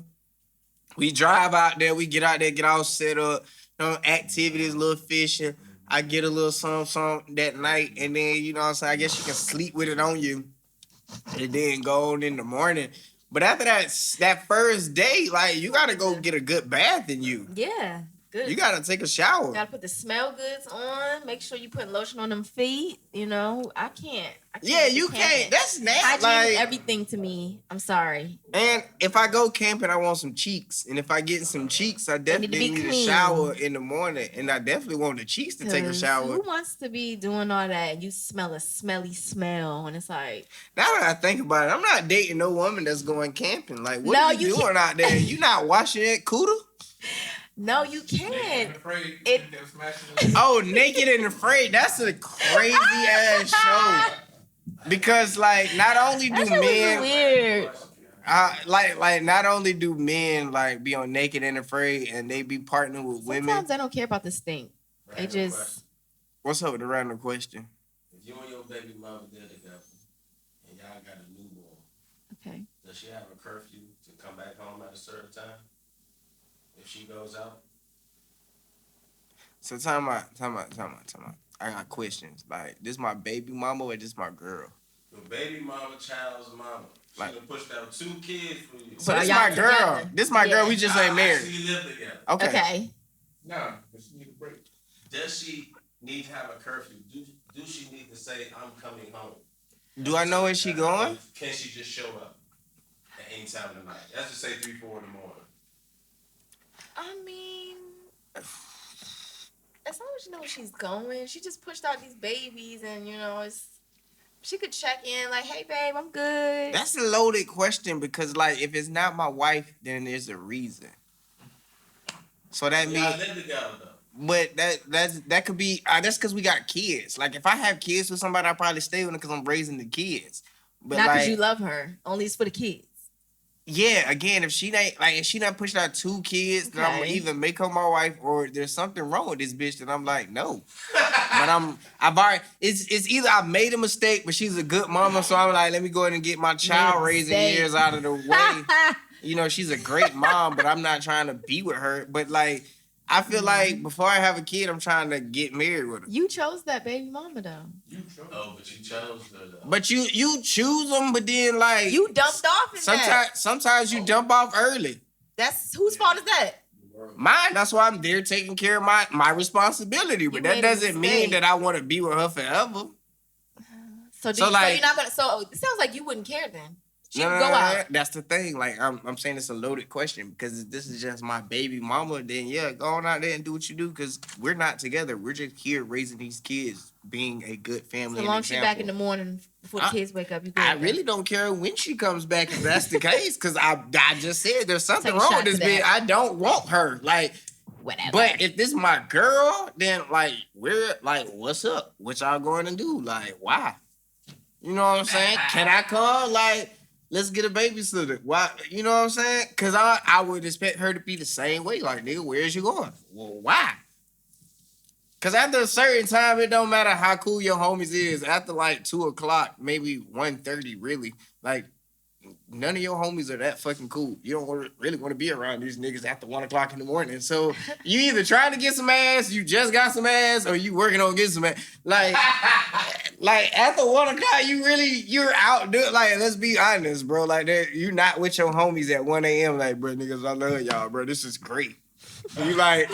S2: we drive out there, we get out there, get all set up, activities, a little fishing. I get a little something that night, and then you know what I'm saying. I guess you can sleep with it on you, and then go on in the morning. But after that first day, you gotta go get a good bath in you.
S1: Yeah. good.
S2: You gotta take a shower.
S1: You gotta put the smell goods on. Make sure you put lotion on them feet. You know, I can't
S2: Yeah,
S1: do
S2: you
S1: camping.
S2: can't. That's nasty.
S1: Hygiene
S2: Like,
S1: is everything to me. I'm sorry.
S2: and if I go camping, I want some cheeks. And if I get some cheeks, I definitely need a
S1: clean.
S2: shower in the morning. And I definitely want the cheeks to take a
S1: 'Cause
S2: shower.
S1: Who wants to be doing all that? You smell a smelly smell, and it's like,
S2: Now that I think about it, I'm not dating no woman that's going camping. Like, what
S1: No,
S2: are you
S1: you
S2: doing out there? You not washing that cooter?
S1: no, you can't. It-
S2: Oh, Naked and Afraid. That's a crazy ass show. Because like, not only do
S1: That shit was
S2: men
S1: weird.
S2: like not only do men like be on Naked and Afraid and they be partnering with women.
S1: Sometimes I don't care about the stink. They just
S2: What's up with the random question?
S5: If you and your baby mama there together and y'all got a newborn,
S1: okay.
S5: does she have a curfew to come back home at a certain time? If she goes out?
S2: So time out. I got questions. Like, this my baby mama or this my girl?
S5: Your baby mama, child's mama. She
S2: Like-
S5: done pushed out 2 kids for you.
S2: So
S1: But
S2: this
S1: are
S2: my
S1: y'all
S2: girl.
S1: together?
S2: This my girl.
S1: Yeah.
S2: We just ain't
S5: Y'all
S2: married.
S5: actually live together.
S2: Okay.
S1: Okay.
S4: Nah, but she need a break.
S5: Does she need to have a curfew? Do she need to say, I'm coming home?
S2: Do I know where she going?
S5: Can she just show up at any time of the night? Let's just say 3, 4 in the morning.
S1: I mean, as long as you know where she's going, she just pushed out these babies, and you know, she could check in like, "Hey, babe, I'm good."
S2: That's a loaded question because like if it's not my wife, then there's a reason. So that
S5: Y'all
S2: means,
S5: live together though.
S2: but that could be that's because we got kids. Like if I have kids with somebody, I probably stay with them because I'm raising the kids. But
S1: Not because
S2: like,
S1: you love her, only it's for the kids.
S2: yeah, again, if she not pushing out 2 kids, then I'm gonna
S1: Okay.
S2: either make her my wife or there's something wrong with this bitch that I'm like, no. But I've already it's either I made a mistake, but she's a good mama, so I'm like, let me go ahead and get my child raising
S1: mistake.
S2: years out of the way. You know, she's a great mom, but I'm not trying to be with her. But like, I feel like before I have a kid, I'm trying to get married with her.
S1: You chose that baby mama though.
S5: Oh, but you chose her though.
S2: But you choose them, but then like
S1: You dumped off in that.
S2: sometimes you dump off early.
S1: That's whose fault is that?
S2: Mine, that's why I'm there taking care of my responsibility. But
S1: You
S2: that
S1: made a
S2: doesn't mean
S1: mistake.
S2: that I want to be with her forever.
S1: So,
S2: So,
S1: so
S2: like-
S1: you're not gonna. So it sounds like you wouldn't care then. She
S2: No,
S1: can
S2: no,
S1: go
S2: no,
S1: out.
S2: no, that's the thing. Like I'm saying it's a loaded question because if this is just my baby mama, then yeah, go on out there and do what you do because we're not together. We're just here raising these kids, being a good family.
S1: So
S2: and
S1: long as she back in
S2: example.
S1: the morning before the kids wake up, you good.
S2: I really don't care when she comes back if that's the case because I just said there's something
S1: Take a
S2: wrong
S1: shot
S2: with this
S1: to
S2: bitch.
S1: that.
S2: I don't want her. Like,
S1: Whatever.
S2: but if this is my girl, then like we're like, what's up? What y'all going to do? Like, why? You know what I'm saying? Can I come? Like, let's get a babysitter. Why? You know what I'm saying? Cause I would expect her to be the same way. Like, nigga, where's you going? Well, why? Cause after a certain time, it don't matter how cool your homies is. After like 2:00, maybe 1:30, really, like none of your homies are that fucking cool. You don't really want to be around these niggas after 1:00 in the morning. So you either trying to get some ass, you just got some ass, or you working on getting some ass. Like after 1:00, you're out. Like, let's be honest, bro. Like that, you not with your homies at 1 a.m. Like, bro, niggas, I love y'all, bro. This is great. You like,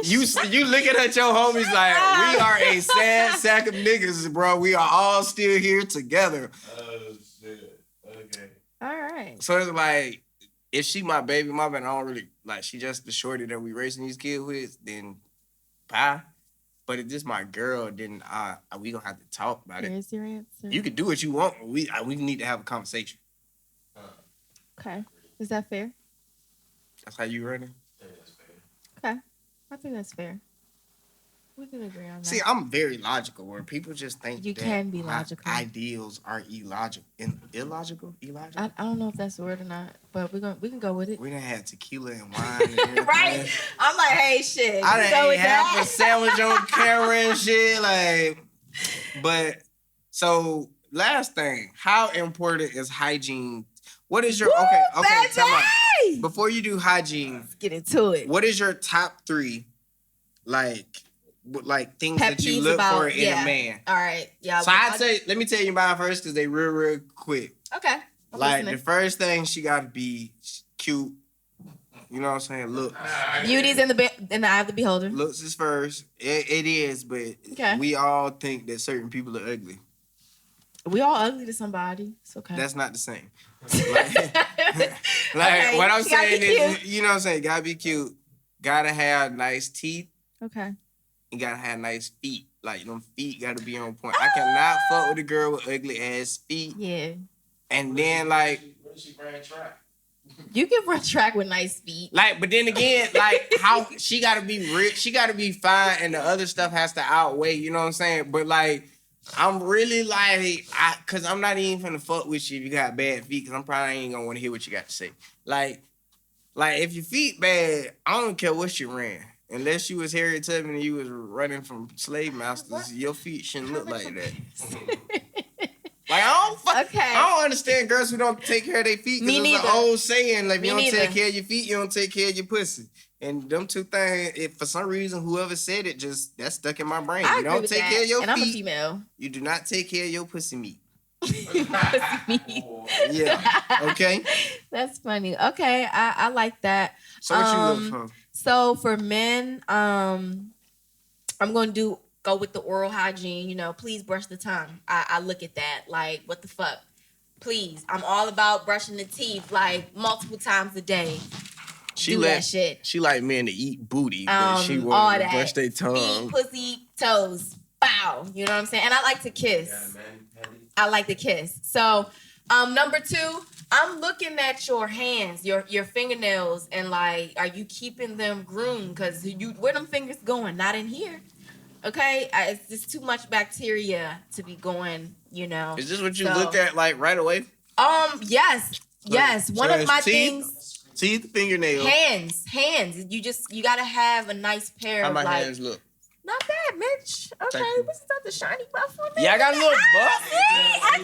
S2: you looking at your homies like, we are a sad sack of niggas, bro. We are all still here together.
S5: Oh shit. Okay.
S1: All right.
S2: So it's like, if she my baby mama and I don't really, like, she just the shorty that we raising these kids with, then bye. But if this my girl, then we gonna have to talk about it.
S1: Here's your answer.
S2: You can do what you want. We need to have a conversation.
S1: Okay. Is that fair?
S2: That's how you running?
S5: I think that's fair.
S1: Okay. I think that's fair. We can agree on that.
S2: See, I'm very logical. Where people just think
S1: You
S2: that
S1: can be
S2: my
S1: logical.
S2: ideals are illogical. Illogical?
S1: I don't know if that's the word or not, but we can go with it.
S2: We done had tequila and wine and everything.
S1: Right? I'm like, hey, shit.
S2: I
S1: we
S2: done
S1: go
S2: ate
S1: with
S2: half a
S1: that.
S2: sandwich on camera and shit. Like, but so last thing, how important is hygiene? What is your
S1: Woo,
S2: okay? Tell me,
S1: baby!
S2: before you do hygiene,
S1: Let's get into it.
S2: what is your top 3 like things
S1: Pet
S2: that you
S1: peeves
S2: look
S1: about-
S2: for in
S1: yeah.
S2: a man?
S1: All right. Yeah.
S2: So I'd say, let me tell you mine first because they real quick.
S1: Okay. I'm
S2: Like
S1: listening.
S2: the first thing, she got to be cute, You know what I'm saying? Look,
S1: Beauty's in the eye of the beholder.
S2: looks is first. It is, but
S1: Okay.
S2: we all think that certain people are ugly.
S1: We all ugly to somebody. It's okay.
S2: That's not the same. Like
S1: Okay,
S2: what I'm
S1: she gotta
S2: saying
S1: be
S2: is,
S1: cute.
S2: you know what I'm saying? Gotta be cute. Gotta have nice teeth.
S1: Okay.
S2: You gotta have nice feet. Like, them feet gotta be on point. I cannot fuck with a girl with ugly ass feet.
S1: Yeah.
S2: And then, like,
S5: What does she ran track?
S1: You can run track with nice feet.
S2: like, but then again, like, how she gotta be rich, she gotta be fine, and the other stuff has to outweigh, you know what I'm saying? But, like, I'm really like, cause I'm not even finna fuck with you if you got bad feet, cause I'm probably ain't gonna wanna hear what you got to say. Like if your feet bad, I don't care what you ran. Unless you was Harriet Tubman and you was running from slave masters, your feet shouldn't look like that. Like, I don't understand girls who don't take care of their feet.
S1: Me
S2: Cause it's
S1: neither.
S2: an old saying, like, if
S1: Me
S2: you don't
S1: neither.
S2: take care of your feet, you don't take care of your pussy. And them two things, if for some reason whoever said it, just that's stuck in my brain.
S1: I
S2: You
S1: agree
S2: don't
S1: with
S2: take
S1: that.
S2: care of your
S1: and I'm a
S2: feet.
S1: female.
S2: You do not take care of your pussy meat.
S1: Pussy meat.
S2: Yeah. Okay.
S1: That's funny. Okay, I like that.
S2: So what you look for?
S1: So for men, I'm going to go with the oral hygiene. You know, please brush the tongue. I look at that like, what the fuck? Please, I'm all about brushing the teeth like multiple times a day.
S2: She
S1: Do that shit.
S2: She like men to eat booty, but she
S1: all
S2: want to
S1: that.
S2: brush their tongue.
S1: Feet, pussy, toes. Bow. You know what I'm saying? And I like to kiss. I like to kiss. So, number 2, I'm looking at your hands, your fingernails, and like, are you keeping them groomed? Cause where them fingers going? Not in here. Okay, it's just too much bacteria to be going. You know.
S2: Is this what you look at like right away?
S1: Yes. One
S2: so
S1: of my
S2: it's teeth?
S1: things.
S2: Teeth, fingernails.
S1: Hands. You gotta have a nice pair
S2: How
S1: of
S2: my
S1: like.
S2: hands look?
S1: Not bad, Mitch. Okay,
S2: Thank you.
S1: what's that? The shiny buff on me?
S2: Yeah, I got a little buff.
S1: I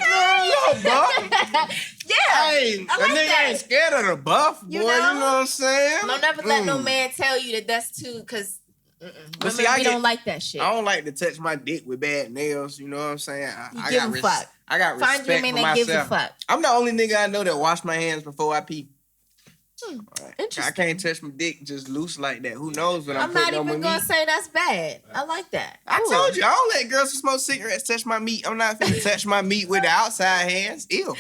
S1: got yeah.
S2: Hey,
S1: I
S2: a
S1: like
S2: nigga
S1: that.
S2: ain't scared of the buff, boy.
S1: You
S2: You know
S1: know?
S2: what I'm saying?
S1: Don't never let no man tell you that that's too, because
S2: But see,
S1: we don't like that shit.
S2: I don't like to touch my dick with bad nails. You know what I'm saying? I
S1: give
S2: got
S1: a fuck.
S2: I got
S1: Find
S2: respect
S1: you a man
S2: for
S1: that gives a
S2: myself.
S1: fuck.
S2: I'm the only nigga I know that wash my hands before I pee. Right. I
S1: Interesting.
S2: can't touch my dick just loose like that. Who knows what I'm
S1: I'm not
S2: putting on my
S1: even gonna
S2: meat?
S1: say that's bad. I like that.
S2: I
S1: Cool.
S2: told you, I don't let girls who smoke cigarettes touch my meat. I'm not finna touch my meat with the outside hands. Ew.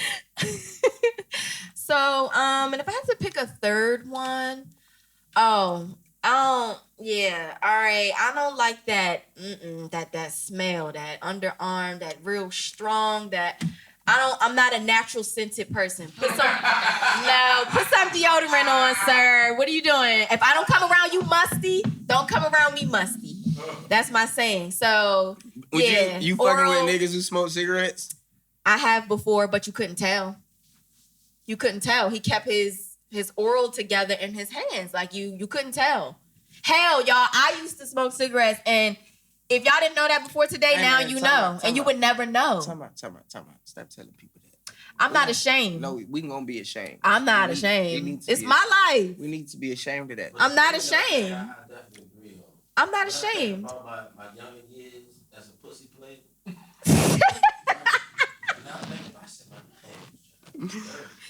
S1: So, and if I had to pick a third one, yeah, all right. I don't like that, that smell, that underarm, that real strong, I'm not a natural scented person. Put some deodorant on, sir. What are you doing? If I don't come around you musty, don't come around me musty. That's my saying. So, yeah.
S2: You fucking
S1: oral,
S2: with niggas who smoke cigarettes?
S1: I have before, but you couldn't tell. You couldn't tell. He kept his oral together in his hands. Like you couldn't tell. Hell, y'all, I used to smoke cigarettes, and if y'all didn't know that before today,
S2: Hey,
S1: now
S2: man,
S1: you
S2: time
S1: know.
S2: out, time
S1: And you
S2: out.
S1: would never know.
S2: Time out. Stop telling people that.
S1: I'm not ashamed.
S2: No, we gonna be ashamed.
S1: I'm not
S2: We need
S1: ashamed.
S2: to
S1: It's
S2: be
S1: my life.
S2: We need to be ashamed of that.
S1: I'm not ashamed.
S5: I definitely agree on.
S1: I'm not
S5: When I think
S1: ashamed.
S5: about my younger years as a pussy player. And I think if I said my name.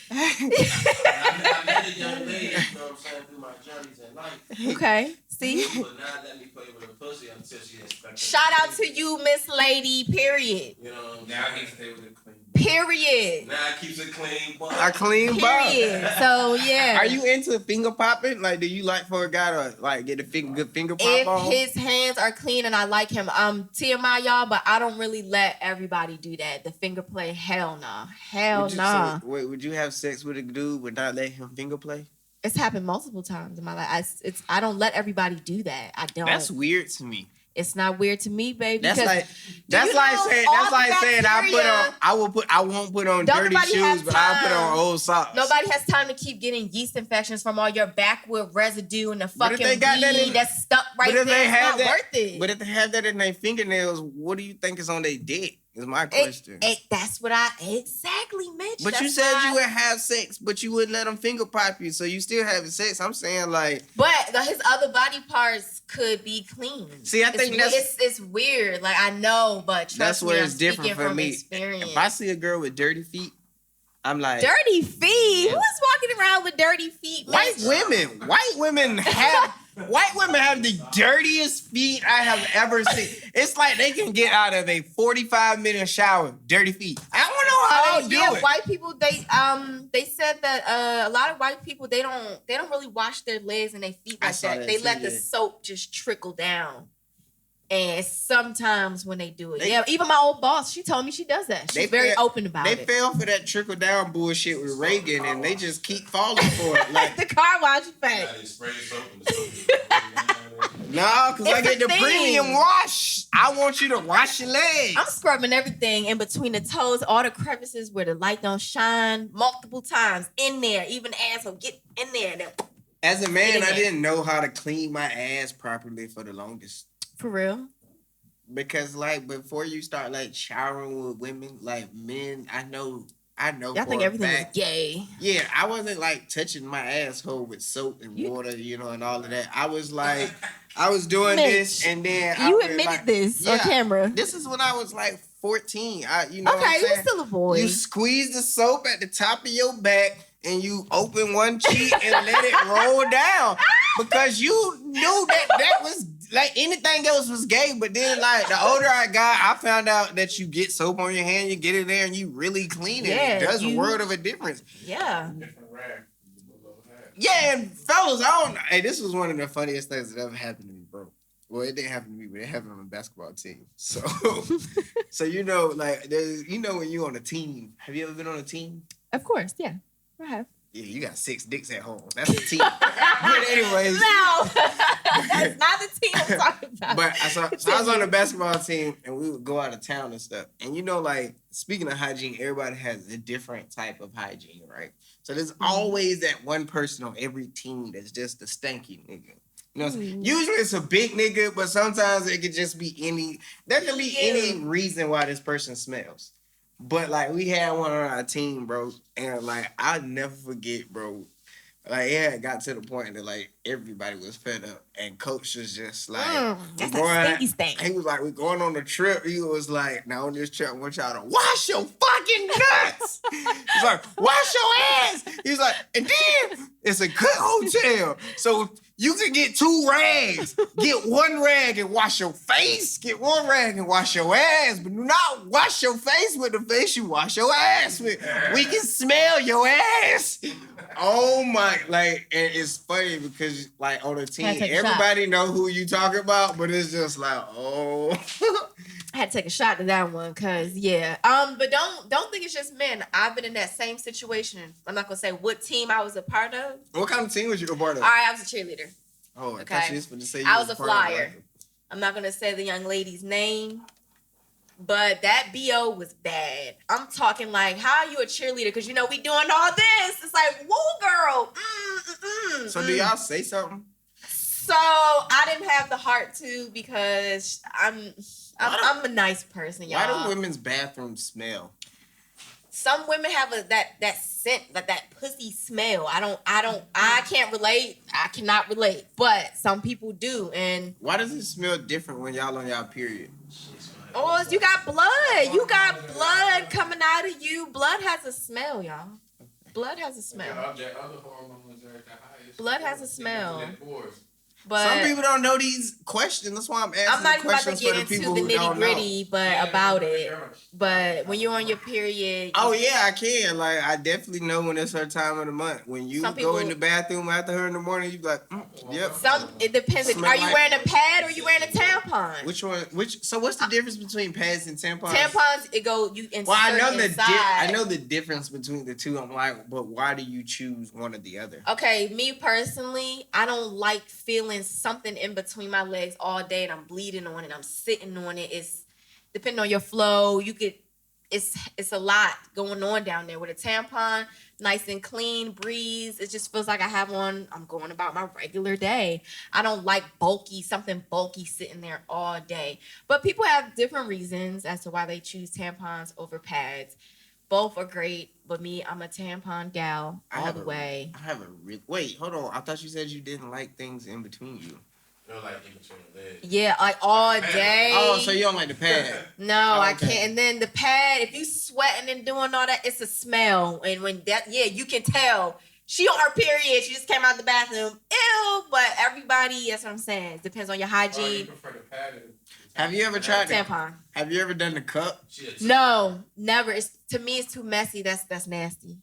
S5: I met a young lady, you know what I'm saying, through my journeys in life.
S1: Okay. See?
S5: But now let me play with her pussy until she expects.
S1: Shout out to you, Miss Lady, period.
S5: You know what I'm
S4: Now
S5: saying?
S4: he stay with it clean.
S1: Period.
S5: Now it keeps it clean. But
S2: A clean body.
S1: Period. So, yeah.
S2: Are you into finger popping? Like, do you like for a guy to like get a good finger pop
S1: If
S2: on?
S1: his hands are clean and I like him, TMI y'all, but I don't really let everybody do that. The finger play, hell nah. Hell
S2: Would you-
S1: nah.
S2: so, wait, would you have sex with a dude but not let him finger play?
S1: It's happened multiple times in my life. I don't let everybody do that. I don't.
S2: That's weird to me.
S1: It's not weird to me, baby.
S2: That's
S1: because
S2: like
S1: do you know
S2: saying
S1: bacteria-
S2: I won't put on
S1: Don't
S2: dirty
S1: nobody
S2: shoes,
S1: have
S2: but I'll put on
S1: time.
S2: old socks.
S1: Nobody has time to keep getting yeast infections from all your backwood residue and the
S2: But if
S1: fucking
S2: they got that
S1: weed
S2: in-
S1: that's stuck right
S2: but if
S1: there.
S2: they
S1: It's
S2: have
S1: not
S2: that,
S1: worth it.
S2: But if they have that in their fingernails, what do you think is on their dick? Is my question.
S1: That's what exactly, Mitch.
S2: But you
S1: That's
S2: said
S1: why-
S2: you would have sex, but you wouldn't let them finger pop you, so you still having sex. I'm saying like,
S1: But his other body parts could be clean.
S2: See, I think
S1: it's weird. Like I know, but trust
S2: that's
S1: me,
S2: where
S1: I'm
S2: it's different
S1: speaking
S2: for
S1: from
S2: me.
S1: experience.
S2: If I see a girl with dirty feet, I'm like,
S1: Dirty feet. Who is walking around with dirty feet?
S2: white women have the dirtiest feet I have ever seen. It's like they can get out of a 45-minute shower, dirty feet. I don't know how they do it.
S1: White people, they said that a lot of white people they don't really wash their legs and their feet like that. They let the soap just trickle down. And sometimes when they do it, even my old boss, she told me she does that. She's very open about it.
S2: They fell for that trickle down bullshit with Reagan, and they just keep falling for it. Like
S1: the car wash thing.
S2: No, because I get the premium wash. I want you to wash your legs.
S1: I'm scrubbing everything in between the toes, all the crevices where the light don't shine, multiple times in there. Even the asshole, get in there.
S2: As a man, I didn't know how to clean my ass properly for the longest.
S1: For real?
S2: Because like before you start like showering with women, like men, I know.
S1: I think everything is gay.
S2: Yeah, I wasn't like touching my asshole with soap and water, and all of that. I was like, I was doing
S1: Mitch,
S2: this, and then
S1: you admitted this on camera.
S2: This is when I was like 14.
S1: Okay, you're still a boy.
S2: You squeeze the soap at the top of your back, and you open one cheek and let it roll down because you knew that was. Like anything else was gay, but then like the older I got, I found out that you get soap on your hand, you get it there, and you really clean it. It does a world of a difference.
S1: Yeah.
S2: Yeah, and fellas, hey, this was one of the funniest things that ever happened to me, bro. Well, it didn't happen to me, but it happened on a basketball team. So, like, when you on a team, have you ever been on a team?
S1: Of course, yeah, I have.
S2: Yeah, you got 6 dicks at home. That's a team. But anyways.
S1: No. That's not the team I'm talking about.
S2: But so I was on a basketball team and we would go out of town and stuff. And like, speaking of hygiene, everybody has a different type of hygiene, right? So there's always that one person on every team that's just a stanky nigga. Usually it's a big nigga, but sometimes it could just be there can be any reason why this person smells. But like we had one on our team, bro, and like I'll never forget, bro. Like it had got to the point that like everybody was fed up, and coach was just like,
S1: that's a stinky.
S2: He was like, "We're going on a trip." He was like, "Now on this trip, I want y'all to wash your fucking nuts." He's like, "Wash your ass." He's like, and then it's a good hotel, so you can get 2 rags. Get 1 rag and wash your face. Get 1 rag and wash your ass. But do not wash your face with the face you wash your ass with. We can smell your ass. Oh my, like, and it's funny because like on the team, everybody know who you talking about, but it's just like, oh.
S1: I had to take a shot to that one, cause but don't think it's just men. I've been in that same situation. I'm not gonna say what team I was a part of.
S2: What kind of team was you a part of?
S1: All right, I was a cheerleader.
S2: Oh, I thought you was going to say
S1: I was a flyer. I'm not gonna say the young lady's name, but that BO was bad. I'm talking like, how are you a cheerleader? Because we doing all this. It's like, woo, girl.
S2: So do y'all say something?
S1: So I didn't have the heart to because I'm a nice person, y'all.
S2: Why do women's bathrooms smell?
S1: Some women have that scent, that pussy smell. I can't relate. I cannot relate. But some people do. And
S2: why does it smell different when y'all on y'all period?
S1: Oh, you got blood. You got blood coming out of you. Blood has a smell, y'all. Blood has a smell. Blood has a smell. But
S2: some people don't know these questions. That's why I'm asking.
S1: I'm not even about to get
S2: into
S1: the nitty gritty, about it. But when you're on your period,
S2: oh yeah, I can. Like I definitely know when it's her time of the month. When you go in the bathroom after her in the morning, you be like, yep.
S1: It depends. Are you wearing a pad or are you wearing a tampon?
S2: Which one? So what's the difference between pads and tampons?
S1: Tampons, you insert
S2: I know the difference between the two. I'm like, but why do you choose one or the other?
S1: Okay, me personally, I don't like feeling something in between my legs all day and I'm bleeding on it. I'm sitting on it. It's depending on your flow. It's a lot going on down there with a tampon, nice and clean, breeze. It just feels like I have on. I'm going about my regular day. I don't like something bulky sitting there all day. But people have different reasons as to why they choose tampons over pads. Both are great, but me, I'm a tampon gal all the way.
S2: Wait, hold on. I thought you said you didn't like things in between you.
S5: Feel like in between the legs.
S1: Yeah, like all day.
S2: Oh, so you don't like the pad?
S1: No,
S2: Oh,
S1: I
S2: okay.
S1: can't. And then the pad, if you sweating and doing all that, it's a smell. And when that, yeah, you can tell. She on her period. She just came out the bathroom. Ew. But everybody, that's what I'm saying. It depends on your
S4: You
S1: hygiene.
S4: prefer the pad or the
S2: Have you ever tried that?
S1: Tampon.
S2: Have you ever done the cup?
S1: No, never. It's to me, it's too messy. That's nasty.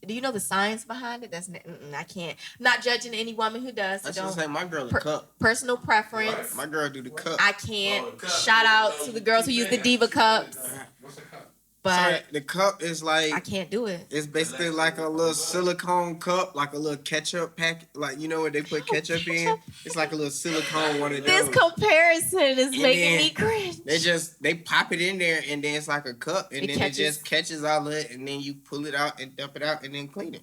S1: Do you know the science behind it? I can't. I'm not judging any woman who does. So
S2: I should say
S1: don't.
S2: my girl a cup.
S1: Personal preference.
S2: My girl do the cup.
S1: I can't.
S5: Oh, the cup.
S1: Shout out to the girls who use the Diva cups,
S4: What's a cup?
S1: but
S2: So the cup is like
S1: I can't do it.
S2: it's basically like a little silicone cup, like a little ketchup pack. Like you know what they put ketchup in? It's like a little silicone one of
S1: This
S2: those.
S1: comparison is
S2: And
S1: making
S2: then
S1: me cringe.
S2: They pop it in there and then it's like a cup and
S1: It
S2: then
S1: catches-
S2: it just catches all of it and then you pull it out and dump it out and then clean it.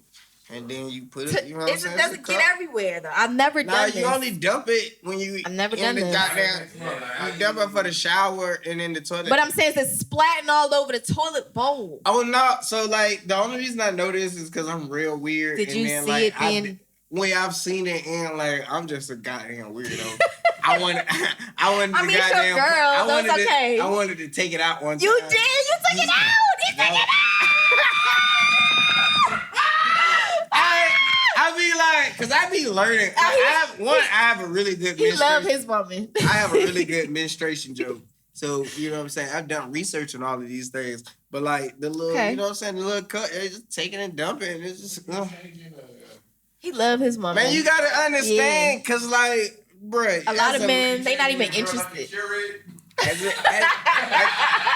S2: And then you put it, you know what I'm
S1: It
S2: saying?
S1: just
S2: It's a
S1: doesn't get
S2: cup.
S1: everywhere though. I've never
S2: Nah,
S1: done
S2: you
S1: this.
S2: only dump it when you
S1: I've never
S2: in
S1: done
S2: the
S1: this.
S2: goddamn you dump it for the shower and in the toilet.
S1: But I'm saying it's splatting all over the toilet bowl.
S2: Oh no! So like the only reason I know this is because I'm real weird.
S1: Did
S2: and
S1: you
S2: then,
S1: see
S2: like,
S1: it being?
S2: I've seen it and like I'm just a goddamn weirdo. I wanted
S1: I
S2: to
S1: mean, it's your
S2: goddamn.
S1: girl,
S2: I
S1: so it's
S2: wanted
S1: okay.
S2: I wanted to take it out one
S1: You
S2: time.
S1: did. You took it out. You took it out.
S2: I be like, cause I be learning. I have a really good.
S1: He love
S2: menstruation-
S1: his woman.
S2: I have a really good menstruation joke. So, you know what I'm saying? I've done research on all of these things. But like the little,
S1: Okay.
S2: you know what I'm saying? The little cut, it's just taking and dumping. It's just,
S1: He love his woman.
S2: man, you gotta understand, cause like, bruh.
S1: A lot
S2: as
S1: of men, they not even interested.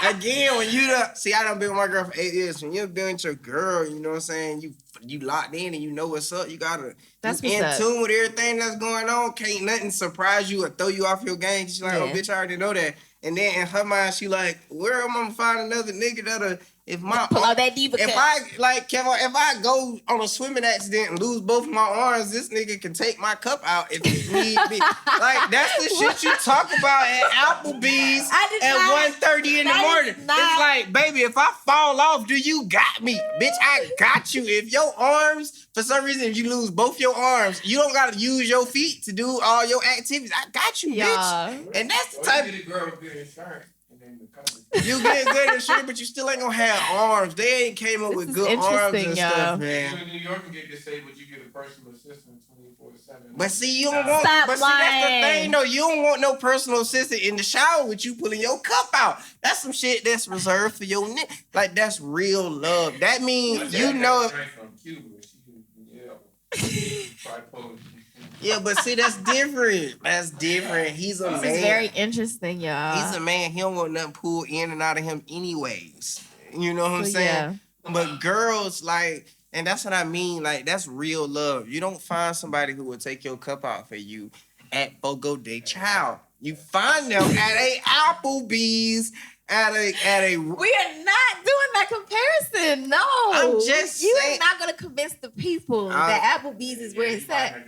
S2: Again, when you see, I done been with my girl for 8 years. When you've been with your girl, you know what I'm saying? You locked in and you know what's up. You gotta
S1: That's
S2: you
S1: what's
S2: in
S1: up.
S2: tune with everything that's going on. Can't nothing surprise you or throw you off your game. She's like, oh,
S1: Yeah.
S2: bitch, I already know that. And then in her mind, she like, where am I gonna find another nigga that'll if my
S1: Pull out that diva
S2: if
S1: cup.
S2: I like Kevin, if I go on a swimming accident and lose both of my arms, this nigga can take my cup out if he need me. Like that's the shit you talk about at Applebee's
S1: I did
S2: at
S1: not-
S2: 1:30 in the
S1: that is
S2: morning.
S1: not-
S2: It's like, baby, if I fall off, do you got me? Bitch, I got you. If your arms, for some reason, if you lose both your arms, you don't gotta use your feet to do all your activities. I got you,
S1: Yeah.
S2: bitch. And that's the type
S4: Or you get a girl with good insurance and then the company.
S2: you get good insurance, but you still ain't gonna have arms. They ain't came up
S1: This
S2: with
S1: is
S2: good arms
S1: interesting,
S2: and
S1: y'all.
S2: stuff,
S4: You
S2: man.
S4: in New York and get disabled, you get a personal assistant 24/7.
S2: But see, you don't want.
S1: Stop
S2: But see, that's the
S1: lying.
S2: thing, though. You don't want no personal assistant in the shower with you pulling your cup out. That's some shit that's reserved for your neck. Like that's real love. That means you know.
S4: Straight from Cuba. She tripolar.
S2: Yeah, but see, that's different. That's different. He's a
S1: This
S2: man.
S1: is very interesting, y'all.
S2: He's a man. He don't want nothing pulled in and out of him, anyways. You know what I'm
S1: So,
S2: saying?
S1: yeah.
S2: But girls, like, and that's what I mean. Like, that's real love. You don't find somebody who will take your cup out for you at Fogo de Chao. You find them at a Applebee's, at a.
S1: We are not doing that comparison. No.
S2: I'm just
S1: you
S2: saying-
S1: are not gonna convince the people that Applebee's is where it's at.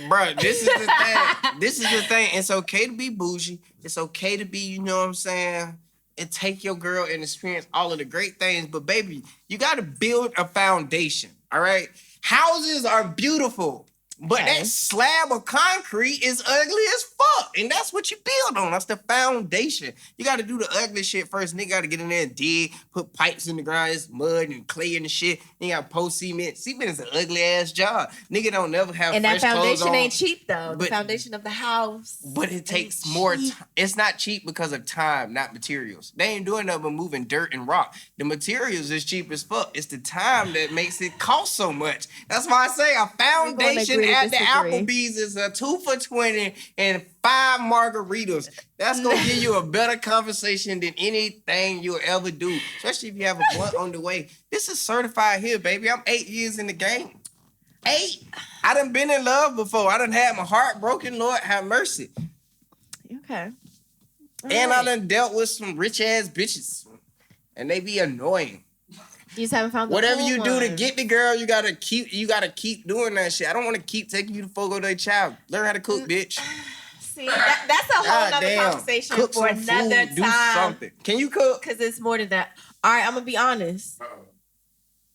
S2: Bruh, this is the thing. This is the thing. It's okay to be bougie. It's okay to be, you know what I'm saying, and take your girl and experience all of the great things. But baby, you got to build a foundation. All right. Houses are beautiful, but
S1: Okay.
S2: that slab of concrete is ugly as fuck. And that's what you build on. That's the foundation. You got to do the ugly shit first. Nigga got to get in there and dig, put pipes in the ground. It's mud and clay and shit. Then you got to post cement. Cement is an ugly ass job. Nigga don't never have
S1: And that
S2: fresh clothes
S1: foundation
S2: on.
S1: ain't cheap though. The
S2: But-
S1: foundation of the house.
S2: But it takes
S1: ain't
S2: more
S1: cheap.
S2: time. It's not cheap because of time, not materials. They ain't doing nothing but moving dirt and rock. The materials is cheap as fuck. It's the time that makes it cost so much. That's why I say a foundation
S1: agree to
S2: at the
S1: disagree.
S2: Applebee's is a 2 for $20 and 5 margaritas. That's gonna give you a better conversation than anything you'll ever do, especially if you have a blunt on the way. This is certified here, baby. I'm 8 years in the game. 8. I done been in love before. I done had my heart broken. Lord have mercy.
S1: Okay.
S2: And I
S1: Alright.
S2: done dealt with some rich ass bitches. And they be annoying.
S1: You just haven't found the
S2: Whatever
S1: cool
S2: you do to
S1: one.
S2: get the girl, you gotta keep doing that shit. I don't wanna keep taking you to Fogo de Chao. Learn how to cook, bitch.
S1: See, that's a whole
S2: God
S1: nother
S2: damn.
S1: conversation
S2: Cook
S1: for
S2: some
S1: another
S2: food. Do
S1: time.
S2: something. Can you cook?
S1: Because it's more than that. All right, I'm gonna be honest.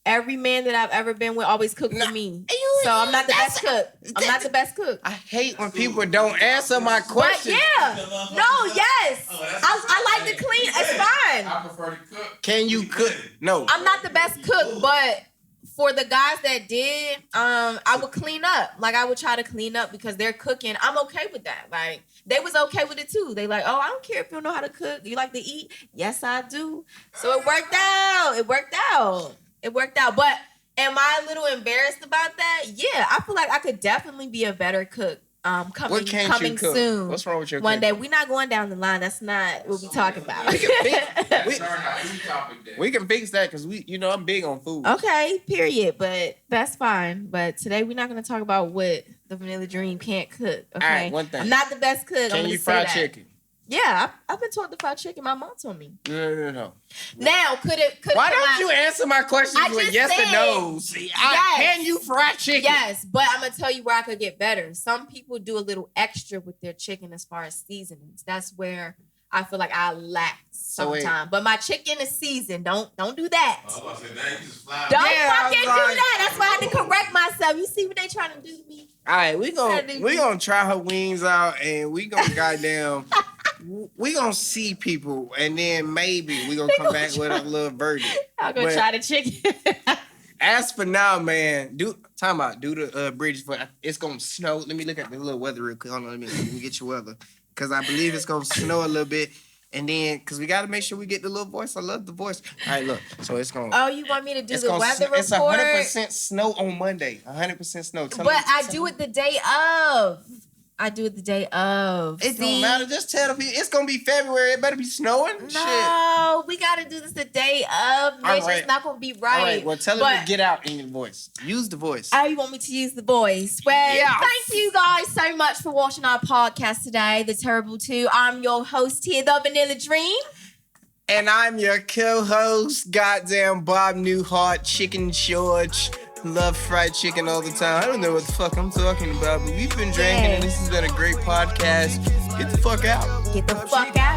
S6: every man that I've ever been with always cooked for me. So I'm not the best cook. I'm not the best cook.
S2: I hate when people don't answer my
S6: But
S2: questions.
S6: yeah, no, yes, I like to clean. It's fine.
S4: I prefer to cook.
S2: Can you cook? No.
S6: I'm not the best cook, but for the guys that did, I would clean up. Like I would try to clean up because they're cooking. I'm okay with that. Like they was okay with it too. They like, oh, I don't care if you don't know how to cook. You like to eat? Yes, I do. So it worked out. It worked out. But am I a little embarrassed about that? Yeah, I feel like I could definitely be a better cook. Coming
S2: cook?
S6: soon.
S2: What's wrong with your
S6: one
S2: cooking?
S6: day? We're not going down the line. That's not what we talking about.
S2: We can fix that because I'm big on food.
S6: Okay, period. But that's fine. But today we're not going to talk about what the Vanilla Dream can't cook. Okay,
S2: All right, one thing.
S6: I'm not the best cook.
S2: Can you fry chicken?
S6: Yeah, I've been taught to fry chicken. My mom told me.
S2: No.
S6: Now, could
S2: Why don't you answer my questions with yes or no? Can you fry chicken?
S6: Yes, but I'm gonna tell you where I could get better. Some people do a little extra with their chicken as far as seasonings. That's where I feel like I lack sometimes. But my chicken is seasoned. Don't do that. Don't fucking do that. That's why I had to correct myself. You see what they trying to do to me?
S2: All right, we gonna try her wings out, and we gonna goddamn. We gonna see people, and then maybe we gonna come back with a little verdict.
S6: I'm gonna try the chicken.
S2: As for now, man, do the bridge for it's gonna snow. Let me look at the little weather real quick. Hold on, let me get your weather, because I believe it's gonna snow a little bit, and then because we gotta make sure we get the little voice. I love the voice. All right, look, so it's gonna.
S6: Oh, you want me to do the weather report?
S2: It's 100% snow on Monday. 100% snow.
S6: I do it the day of.
S2: It don't matter. Just tell the people it's gonna be February. It better be snowing.
S6: No, we gotta do this the day of. Mitch. It's not gonna be right.
S2: All right. Well, tell them to get out in your voice. Use the voice.
S6: Oh, you want me to use the voice? Well, thank you guys so much for watching our podcast today, The Terrible Two. I'm your host here, The Vanilla Dream.
S2: And I'm your co-host, goddamn Bob Newhart, Chicken George. Love fried chicken all the time. I don't know what the fuck I'm talking about, but we've been drinking and this has been a great podcast. Get the fuck out.
S6: Get the fuck out.